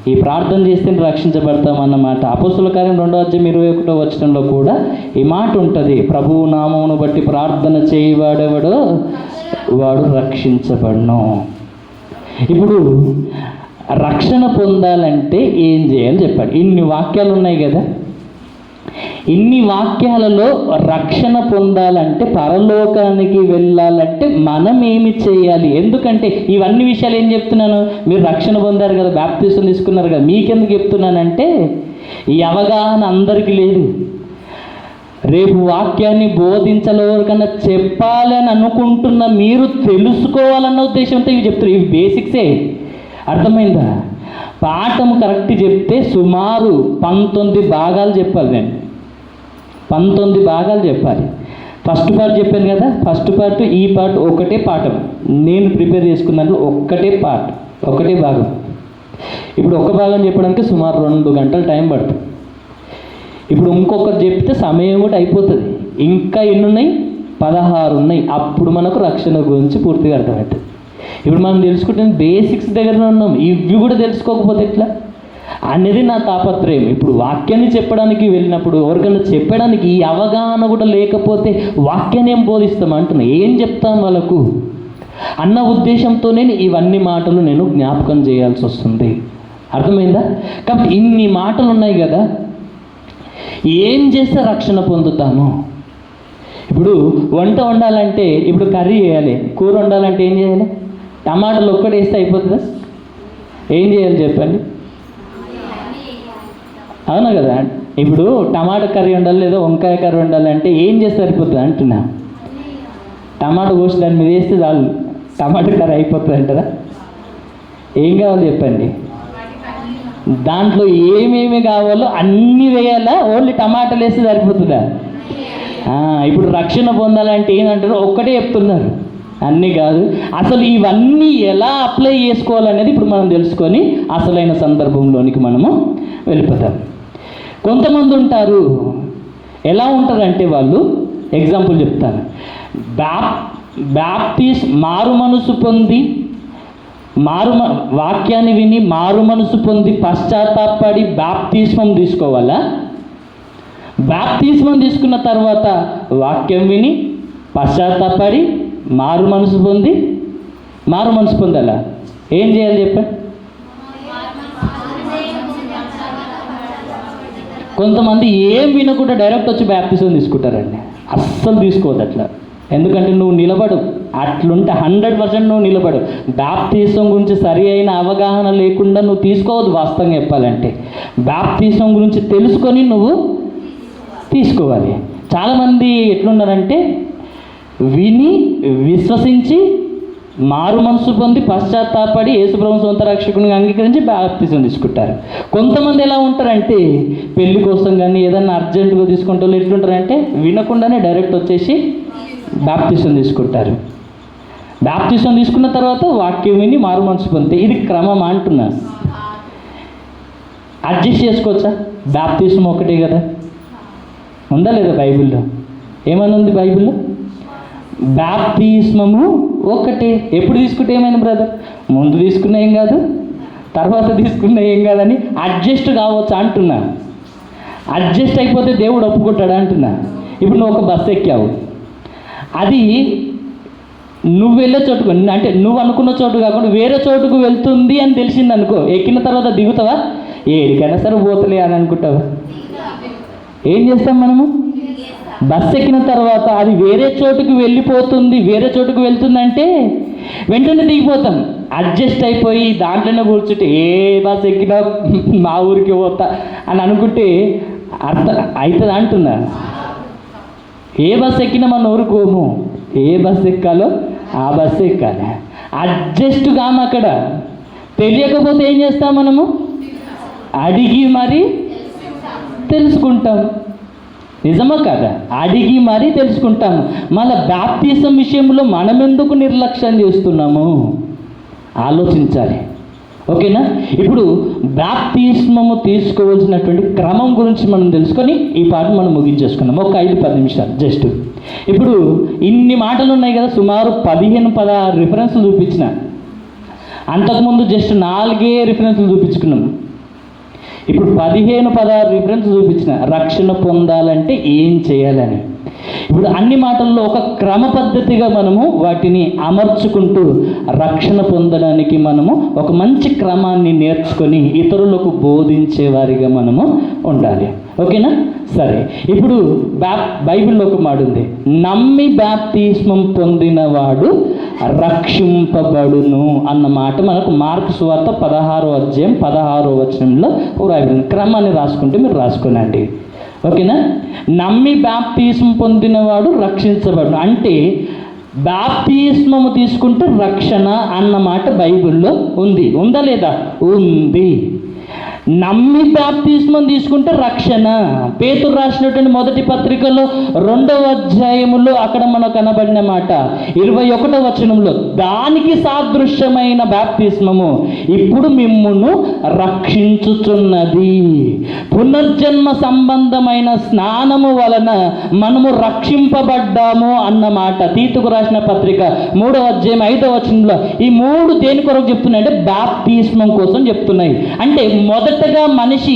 ఈ ప్రార్థన చేస్తే రక్షించబడతాం అన్నమాట అపోస్తుల కార్యం 2వ అధ్యాయం 21వ వచనంలో కూడా ఈ మాట ఉంటుంది. ప్రభువు నామమును బట్టి ప్రార్థన చేయవాడెవడో వాడు రక్షించబడును. ఇప్పుడు రక్షణ పొందాలంటే ఏం చేయాలి చెప్పాడు. ఇన్ని వాక్యాలు ఉన్నాయి కదా. ఇన్ని వాక్యాలలో రక్షణ పొందాలంటే, పరలోకానికి వెళ్ళాలంటే మనం ఏమి చేయాలి? ఎందుకంటే ఇవన్నీ విషయాలు ఏం చెప్తున్నాను, మీరు రక్షణ పొందారు కదా, బాప్తిసం తీసుకున్నారు కదా, మీకెందుకు చెప్తున్నానంటే ఈ అవగాహన అందరికీ లేదు. రేపు వాక్యాన్ని బోధించలేకన్నా చెప్పాలని అనుకుంటున్న మీరు తెలుసుకోవాలన్న ఉద్దేశంతో ఇవి చెప్తారు. ఇవి బేసిక్సే, అర్థమైందా? పాఠం కరెక్ట్ చెప్తే సుమారు 19 భాగాలు చెప్పాలి. నేను 19 భాగాలు చెప్పాలి. ఫస్ట్ పార్ట్ చెప్పాను కదా, ఫస్ట్ పార్ట్ ఈ పార్ట్ ఒకటే పాఠం. నేను ప్రిపేర్ చేసుకున్న దాంట్లో ఒకటే భాగం. ఇప్పుడు ఒక భాగం చెప్పడానికి సుమారు 2 గంటలు టైం పడుతుంది. ఇప్పుడు ఇంకొకటి చెప్తే సమయం కూడా అయిపోతుంది. ఇంకా ఎన్ని ఉన్నాయి? 16 ఉన్నాయి. అప్పుడు మనకు రక్షణ గురించి పూర్తిగా అర్థమవుతుంది. ఇప్పుడు మనం తెలుసుకుంటే బేసిక్స్ దగ్గరనే ఉన్నాం. ఇవి కూడా తెలుసుకోకపోతే ఎట్లా అనేది నా తాపత్రయం. ఇప్పుడు వాక్యాన్ని చెప్పడానికి వెళ్ళినప్పుడు ఎవరికైనా చెప్పడానికి ఈ అవగాహన కూడా లేకపోతే వాక్యాన్ని ఏం బోధిస్తాం అంటున్నా, ఏం చెప్తాం వాళ్ళకు అన్న ఉద్దేశంతోనే ఇవన్నీ మాటలు నేను జ్ఞాపకం చేయాల్సి వస్తుంది. అర్థమైందా? కాబట్టి ఇన్ని మాటలు ఉన్నాయి కదా, ఏం చేస్తే రక్షణ పొందుతాము? ఇప్పుడు వంట వండాలంటే ఇప్పుడు కర్రీ చేయాలి, కూర వండాలంటే ఏం చేయాలి? టమాటాలు ఒక్కటి వేస్తే అయిపోతుందా? ఏం చేయాలి చెప్పండి? అవునా కదా? ఇప్పుడు టమాటా కర్రీ వండాలి లేదా వంకాయ కర్రీ వండాలి అంటే ఏం చేస్తే సరిపోతుంది అంటున్నా? టమాటా కోసి దాని మీద వేస్తే చాలు టమాటా కర్రీ అయిపోతుంది అంటారా? ఏం కావాలి చెప్పండి? దాంట్లో ఏమేమి కావాలో అన్నీ వేయాలా? ఓన్లీ టమాటాలు వేస్తే సరిపోతుందా? ఇప్పుడు రక్షణ పొందాలంటే ఏంటంటారు? ఒక్కటే చెప్తున్నారు, అన్నీ కాదు. అసలు ఇవన్నీ ఎలా అప్లై చేసుకోవాలనేది ఇప్పుడు మనం తెలుసుకొని అసలైన సందర్భంలోనికి మనము వెళ్ళిపోతాం. కొంతమంది ఉంటారు, ఎలా ఉంటారంటే వాళ్ళు, ఎగ్జాంపుల్ చెప్తాను. మారు మనసు పొంది వాక్యాన్ని విని మారు మనసు పొంది పశ్చాత్తాపడి బాప్తిస్మం తీసుకోవాలా? బాప్తిస్మం తీసుకున్న తర్వాత వాక్యం విని పశ్చాత్తాపడి మారు మనసు పొందాలా? ఏం చేయాలి చెప్పండి? కొంతమంది ఏం వినకుండా డైరెక్ట్ వచ్చి బాప్తిస్మం తీసుకుంటారండి. అస్సలు తీసుకోవద్దు అట్లా. ఎందుకంటే నువ్వు నిలబడు, అట్లుంటే 100% నువ్వు నిలబడు. బాప్తిస్మం గురించి సరి అయిన అవగాహన లేకుండా నువ్వు తీసుకోవద్దు. వాస్తవంగా చెప్పాలంటే బాప్తిస్మం గురించి తెలుసుకొని నువ్వు తీసుకోవాలి. చాలామంది ఎట్లున్నారంటే విని విశ్వసించి మారు మనసు పొంది పశ్చాత్తాపడి యేసుప్రభువుని సొంత రక్షకునిగా అంగీకరించి బాప్తిస్మం తీసుకుంటారు. కొంతమంది ఎలా ఉంటారంటే పెళ్లి కోసం కానీ ఏదన్నా అర్జెంటుగా తీసుకుంటే వాళ్ళు ఎట్లుంటారంటే వినకుండానే డైరెక్ట్ వచ్చేసి బాప్తిస్మం తీసుకుంటారు. బాప్తిస్మం తీసుకున్న తర్వాత వాక్యం విని మారు మనసు పొందితే ఇది క్రమం అంటున్నా. అడ్జస్ట్ చేసుకోవచ్చా? బాప్తిస్మం ఒకటే కదా, ఉందా లేదా బైబిల్లో? ఏమని ఉంది బైబిల్లో? బాప్తిస్మము ఒకటే. ఎప్పుడు తీసుకుంటే ఏమైంది బ్రదర్? ముందు తీసుకున్నా ఏం కాదు, తర్వాత తీసుకున్నా ఏం కాదని అడ్జస్ట్ కావచ్చు అంటున్నా. అడ్జస్ట్ అయిపోతే దేవుడు ఒప్పుకుంటాడు అంటున్నా. ఇప్పుడు నువ్వు ఒక బస్సు ఎక్కావు, అది నువ్వు వెళ్ళే చోటుకు, అంటే నువ్వు అనుకున్న చోటు కాకుండా వేరే చోటుకు వెళ్తుంది అని తెలిసింది అనుకో, ఎక్కిన తర్వాత దిగుతావా? ఏడికైనా సరే పోతలే అని అనుకుంటావా? ఏం చేస్తాం మనము? బస్సు ఎక్కిన తర్వాత అది వేరే చోటుకు వెళ్ళిపోతుంది, వేరే చోటుకు వెళ్తుందంటే వెంటనే దిగిపోతాం. అడ్జస్ట్ అయిపోయి దాంట్లోనే కూర్చుంటే ఏ బస్సు ఎక్కినా మా ఊరికి పోతా అని అనుకుంటే అర్థం అవుతుంది అంటున్నా. ఏ బస్సు ఎక్కినా మన ఊరికి పోము, ఏ బస్సు ఎక్కాలో ఆ బస్సు ఎక్కాలి. అడ్జస్ట్ కాము. అక్కడ తెలియకపోతే ఏం చేస్తాం మనము? అడిగి మరి తెలుసుకుంటాం. నిజమా కాదా? అడిగి మరీ తెలుసుకుంటాము. మళ్ళీ బాప్తిసం విషయంలో మనం ఎందుకు నిర్లక్ష్యం చేస్తున్నాము ఆలోచించాలి. ఓకేనా? ఇప్పుడు బాప్తిస్మము తీసుకోవాల్సినటువంటి క్రమం గురించి మనం తెలుసుకొని ఈ పాట మనం ముగించేసుకున్నాం. ఒక 5-10 నిమిషాలు జస్ట్. ఇప్పుడు ఇన్ని మాటలు ఉన్నాయి కదా, సుమారు 15-16 రిఫరెన్స్లు చూపించిన. అంతకుముందు జస్ట్ 4 రిఫరెన్స్లు చూపించుకున్నాం. ఇప్పుడు 15-16 రిఫరెన్స్ చూపించిన రక్షణ పొందాలంటే ఏం చేయాలని. ఇప్పుడు అన్ని మాటల్లో ఒక క్రమ పద్ధతిగా మనము వాటిని అమర్చుకుంటూ రక్షణ పొందడానికి మనము ఒక మంచి క్రమాన్ని నేర్చుకొని ఇతరులకు బోధించే వారిగా మనము ఉండాలి. ఓకేనా? సరే. ఇప్పుడు బైబిల్లో ఒక మాట ఉంది, నమ్మి బాప్తిస్మం పొందినవాడు రక్షింపబడును అన్న మాట మనకు మార్కు సువార్త 16వ అధ్యాయం 16వ వచనంలో రాయబడింది. క్రమాన్ని రాసుకుంటే మీరు రాసుకునండి. ఓకేనా? నమ్మి బాప్తిస్మం పొందినవాడు రక్షించబడును అంటే బాప్తిస్మము తీసుకుంటే రక్షణ అన్న మాట బైబిల్లో ఉంది. ఉందా లేదా? ఉంది. నమ్మి బాప్తిస్మం తీసుకుంటే రక్షణ. పేతురు రాసినటువంటి మొదటి పత్రికలో 2వ అధ్యాయములో అక్కడ మనకు కనబడిన మాట 21వ వచనంలో, దానికి సాదృశ్యమైన బాప్తిస్మము ఇప్పుడు మిమ్మును రక్షించుచున్నది. పునర్జన్మ సంబంధమైన స్నానము వలన మనము రక్షింపబడ్డాము అన్నమాట. తీతుకు రాసిన పత్రిక 3వ అధ్యాయం 5వ వచనంలో ఈ 3 దేని కొరకు చెప్తున్నాయి అంటే బాప్తిస్మం కోసం చెప్తున్నాయి. అంటే మొదటగా మనిషి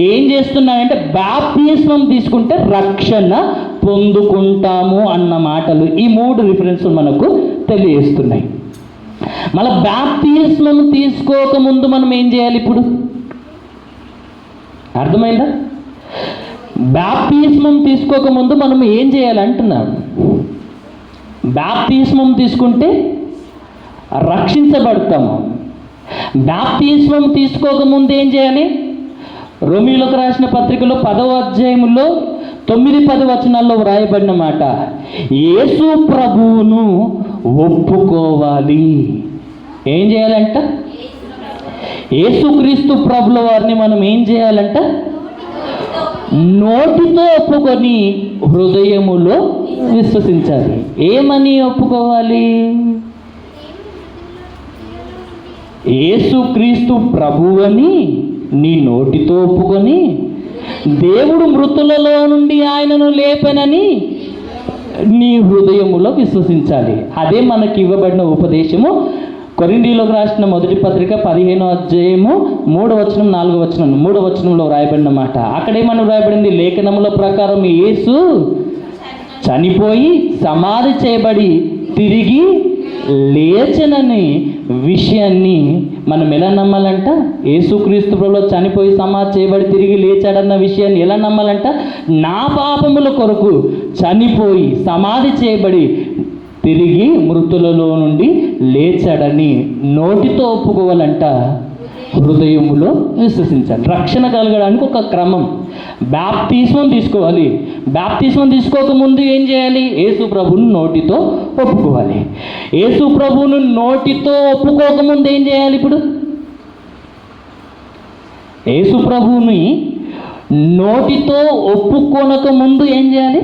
ఏం చేస్తున్నాడంటే బాప్తిస్మం తీసుకుంటే రక్షణ పొందుకుంటాము అన్న మాటలు ఈ 3 రిఫరెన్స్లు మనకు తెలియజేస్తున్నాయి. మళ్ళీ బాప్తిస్మం తీసుకోకముందు మనం ఏం చేయాలి? ఇప్పుడు అర్థమైందా? బాప్తిస్మం తీసుకోకముందు మనం ఏం చేయాలి అంటున్నాడు. బాప్తిస్మం తీసుకుంటే రక్షించబడతాము. బాప్తిస్మం తీసుకోకముందు ఏం చేయాలి? రోమీయులకు రాసిన పత్రికలో 10వ అధ్యాయంలో 9-10 వచనాల్లో వ్రాయబడిన మాట, యేసు ప్రభువును ఒప్పుకోవాలి. ఏం చేయాలంట? యేసుక్రీస్తు ప్రభుల వారిని మనం ఏం చేయాలంట? నోటితో ఒప్పుకొని హృదయములో విశ్వసించాలి. ఏమని ఒప్పుకోవాలి? యేసుక్రీస్తు ప్రభువని నీ నోటితో ఒప్పుకొని, దేవుడు మృతులలో నుండి ఆయనను లేపనని నీ హృదయములో విశ్వసించాలి. అదే మనకి ఇవ్వబడిన ఉపదేశము. కొరింథీయులకు రాసిన మొదటి పత్రిక 15వ అధ్యాయము 3వ వచనం 4వ వచనం 3వ వచనంలో వ్రాయబడిన మాట. అక్కడేమని వ్రాయబడింది? లేఖనముల ప్రకారం యేసు చనిపోయి సమాధి చేయబడి తిరిగి లేచనని విషయాన్ని మనం ఎలా నమ్మాలంట? యేసుక్రీస్తు ప్రభువులో చనిపోయి సమాధి చేయబడి తిరిగి లేచాడన్న విషయాన్ని ఎలా నమ్మాలంట? నా పాపముల కొరకు చనిపోయి సమాధి చేయబడి తిరిగి మృతులలో నుండి లేచాడని నోటితో ఒప్పుకోవాలంట, హృదయములో విశ్వసించాలి. రక్షణ కలగడానికి ఒక క్రమం. బాప్తిస్మం తీసుకోవాలి. బాప్తిస్మం తీసుకోకముందు ఏం చేయాలి? యేసు ప్రభువును నోటితో ఒప్పుకోవాలి. యేసు ప్రభువును నోటితో ఒప్పుకోకముందు ఏం చేయాలి? ఇప్పుడు యేసు ప్రభువుని నోటితో ఒప్పుకోనక ముందు ఏం చేయాలి?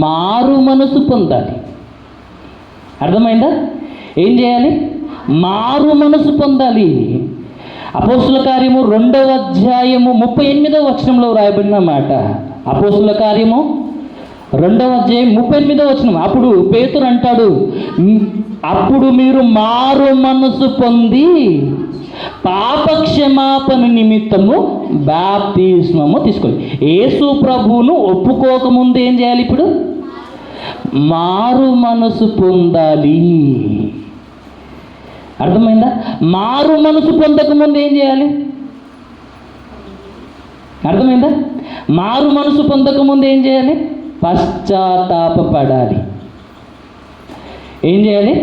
మారు మనసు పొందాలి. అర్థమైందా? ఏం చేయాలి? మారు మనసు పొందాలి. అపోస్తుల కార్యము 2వ అధ్యాయము 38వ వచనంలో వ్రాయబడిన మాట. అపోస్తుల కార్యము 2వ అధ్యాయం 38వ వచనం. అప్పుడు పేతురు అంటాడు, అప్పుడు మీరు మారు మనసు పొంది పాపక్షమాపణ నిమిత్తము బాప్తిస్మము తీసుకోవాలి. యేసు ప్రభువును ఒప్పుకోకముందు ఏం చేయాలి? ఇప్పుడు మారు మనసు పొందాలి. అర్థమైందా? మారు మనసు పొందకముందు ఏం చేయాలి? అర్థమైందా? మారు మనసు పొందకముందు ఏం చేయాలి? పశ్చాత్తాపపడాలి. ఏం చేయాలి?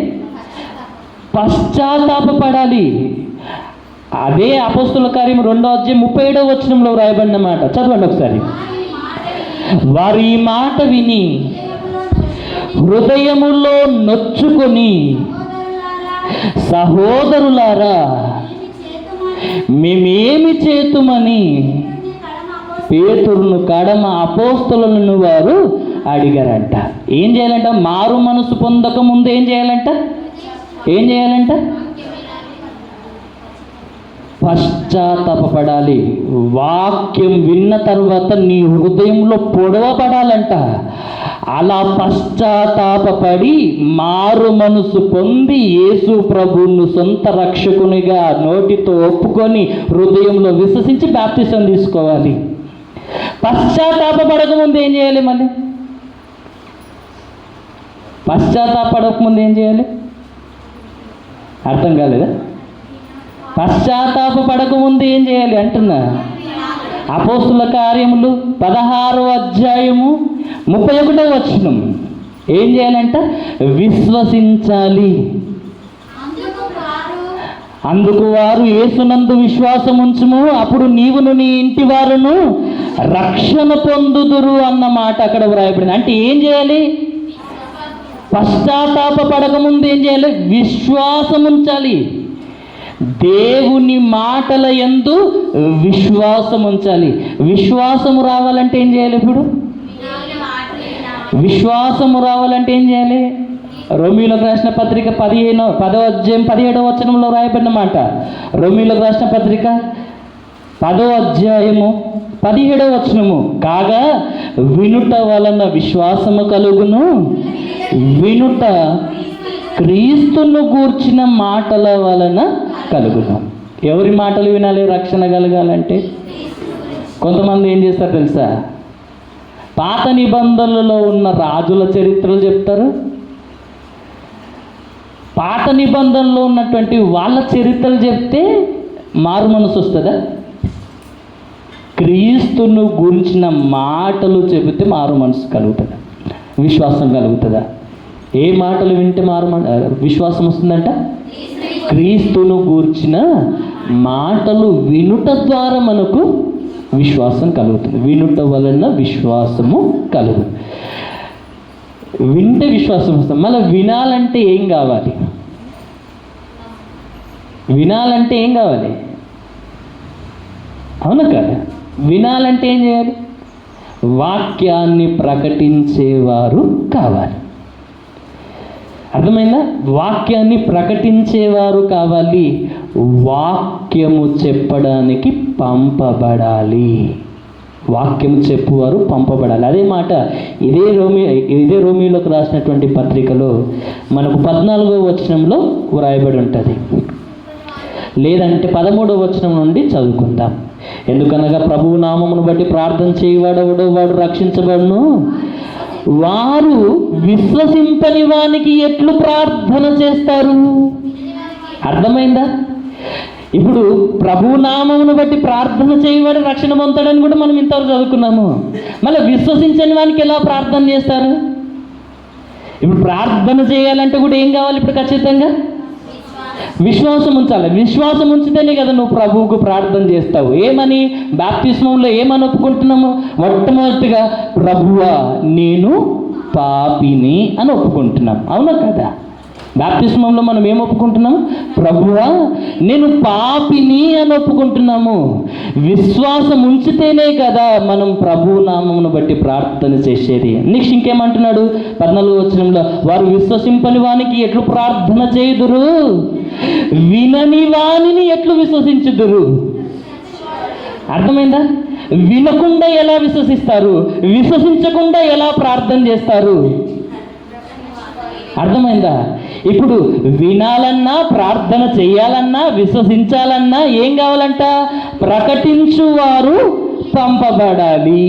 పశ్చాత్తాపపడాలి. అదే అపోస్తుల కార్యం 2వ అధ్యాయం 37వ వచనంలో వ్రాయబడిన మాట. చదవండి ఒకసారి. వారు ఈ మాట విని హృదయములో నొచ్చుకొని, సహోదరులారా మేమేమి చేతుమని పేతురును కడమ అపోస్తలులను వారు అడిగారంట. ఏం చేయాలంట? మారు మనసు పొందక ముందు ఏం చేయాలంట? ఏం చేయాలంట? పశ్చాత్తాపపడాలి. వాక్యం విన్న తర్వాత నీ హృదయంలో పొడవబడాలంట. అలా పశ్చాత్తాపపడి మారు మనసు పొంది యేసు ప్రభువును సొంత రక్షకునిగా నోటితో ఒప్పుకొని హృదయంలో విశ్వసించి బాప్తిసం తీసుకోవాలి. పశ్చాత్తాపపడకముందు ఏం చేయాలి? మళ్ళీ పశ్చాత్తాపడకముందు ఏం చేయాలి? అర్థం కాలేదా? పశ్చాత్తాపపడకముందు ఏం చేయాలి అంటున్నా. అపోస్తుల కార్యములు 16వ అధ్యాయము 31వ వచనం. ఏం చేయాలంట? విశ్వసించాలి. అందుకు వారు యేసునందు విశ్వాసం ఉంచుము, అప్పుడు నీవును నీ ఇంటి వారును రక్షణ పొందుదురు అన్న మాట అక్కడ వ్రాయబడింది. అంటే ఏం చేయాలి? పశ్చాత్తాపపడకముందు ఏం చేయాలి? విశ్వాసం ఉంచాలి. దేవుని మాటల యందు విశ్వాసం ఉంచాలి. విశ్వాసము రావాలంటే ఏం చేయాలి? ఇప్పుడు విశ్వాసము రావాలంటే ఏం చేయాలి? రోమీయులకు రాసిన పత్రిక 10వ అధ్యాయం 17వ వచనంలో రాయబడిన మాట. రోమీయులకు రాసిన పత్రిక 10వ అధ్యాయము 17వ వచనము. కాగా వినుట వలన విశ్వాసము కలుగును, వినుట క్రీస్తును గూర్చిన మాటల వలన కలుగును. ఎవరి మాటలు వినాలి రక్షణ కలగాలంటే? కొంతమంది ఏం చేస్తారు తెలుసా? పాత నిబంధనలలో ఉన్న రాజుల చరిత్రలు చెప్తారు. పాత నిబంధనలో ఉన్నటువంటి వాళ్ళ చరిత్రలు చెప్తే మారు మనసు వస్తుందా? క్రీస్తును గురించిన మాటలు చెబితే మారు మనసు కలుగుతుందా? విశ్వాసం కలుగుతుందా? ఏ మాటలు వింటే విశ్వాసం వస్తుందంట? క్రీస్తును గూర్చిన మాటలు వినుట ద్వారా మనకు విశ్వాసం కలుగుతుంది. వినుట వలన విశ్వాసము కలుగుతుంది. వింటే విశ్వాసం వస్తుంది. మళ్ళీ వినాలంటే ఏం కావాలి? వినాలంటే ఏం కావాలి? అవునా కదా? వినాలంటే ఏం చేయాలి? వాక్యాన్ని ప్రకటించేవారు కావాలి. అర్థమైందా? వాక్యాన్ని ప్రకటించేవారు కావాలి. వాక్యము చెప్పడానికి పంపబడాలి. వాక్యము చెప్పువారు పంపబడాలి. అదే మాట ఇదే రోమీలోకి రాసినటువంటి పత్రికలో మనకు 14వ వచనంలో వ్రాయబడి ఉంటుంది. లేదంటే 13వ వచనం నుండి చదువుకుందాం. ఎందుకనగా ప్రభువు నామమును బట్టి ప్రార్థన చేయవాడెవడో వాడు రక్షించబడును. వారు విశ్వసింపని వానికి ఎట్లు ప్రార్థన చేస్తారు? అర్థమైందా? ఇప్పుడు ప్రభువు నామమును బట్టి ప్రార్థన చేయవాడు రక్షణ పొందుతాడని కూడా మనం ఇంతవరకు చదువుకున్నాము. మళ్ళీ విశ్వసించని వానికి ఎలా ప్రార్థన చేస్తారు? ఇప్పుడు ప్రార్థన చేయాలంటే కూడా ఏం కావాలి? ఇప్పుడు ఖచ్చితంగా విశ్వాసం ఉంచాలి. విశ్వాసం ఉంచితేనే కదా నువ్వు ప్రభువుకు ప్రార్థన చేస్తావు. ఏమని? బాప్తిస్మంలో ఏమని ఒప్పుకుంటున్నాము? మొట్టమొదటిగా ప్రభువా నేను పాపిని అని ఒప్పుకుంటున్నాం. అవునా కదా? బాప్తిస్మంలో మనం ఏం ఒప్పుకుంటున్నాము? ప్రభువా నేను పాపిని అని ఒప్పుకుంటున్నాము. విశ్వాసం ఉంచితేనే కదా మనం ప్రభు నామమును బట్టి ప్రార్థన చేసేది. నెక్స్ట్ ఇంకేమంటున్నాడు? 14వ వచనంలో వారు విశ్వసింపని వానికి ఎట్లు ప్రార్థన చేయుదురు, వినని వానిని ఎట్లు విశ్వసించుదురు. అర్థమైందా? వినకుండా ఎలా విశ్వసిస్తారు? విశ్వసించకుండా ఎలా ప్రార్థన చేస్తారు? అర్థమైందా? ఇప్పుడు వినాలన్నా, ప్రార్థన చేయాలన్నా, విశ్వసించాలన్నా ఏం కావాలంట? ప్రకటించువారు పంపబడాలి.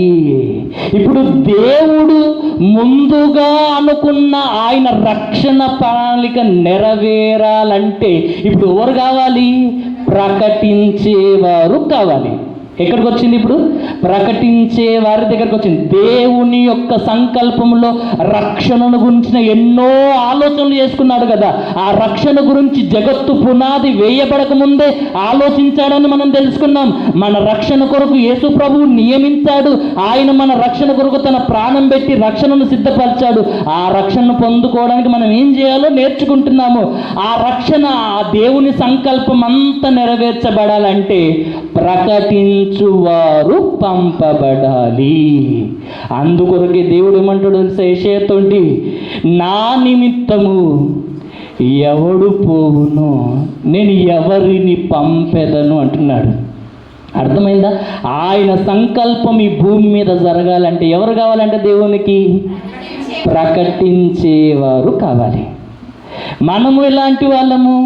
ఇప్పుడు దేవుడు ముందుగా అనుకున్న ఆయన రక్షణ ప్రణాళిక నెరవేరాలంటే ఇప్పుడు ఎవరు కావాలి? ప్రకటించేవారు కావాలి. ఎక్కడికి వచ్చింది? ఇప్పుడు ప్రకటించే వారి దగ్గరకు వచ్చింది. దేవుని యొక్క సంకల్పంలో రక్షణను గురించిన ఎన్నో ఆలోచనలు చేసుకున్నాడు కదా. ఆ రక్షణ గురించి జగత్తు పునాది వేయబడక ముందే ఆలోచించాడని మనం తెలుసుకున్నాం. మన రక్షణ కొరకు యేసు ప్రభువు నియమించాడు. ఆయన మన రక్షణ కొరకు తన ప్రాణం పెట్టి రక్షణను సిద్ధపరిచాడు. ఆ రక్షణను పొందుకోవడానికి మనం ఏం చేయాలో నేర్చుకుంటున్నాము. ఆ రక్షణ, ఆ దేవుని సంకల్పం అంతా నెరవేర్చబడాలంటే ప్రకటించువారు పంపబడాలి. అందుకొరకే దేవుడు ఏమంటాడు తెలుసా? యెషయాతోటి నా నిమిత్తము ఎవడు పోవును, నేను ఎవరిని పంపెదను అంటున్నాడు. అర్థమైందా? ఆయన సంకల్పం ఈ భూమి మీద జరగాలంటే ఎవరు కావాలంటే దేవునికి ప్రకటించేవారు కావాలి. మనము ఎలాంటి వాళ్ళము?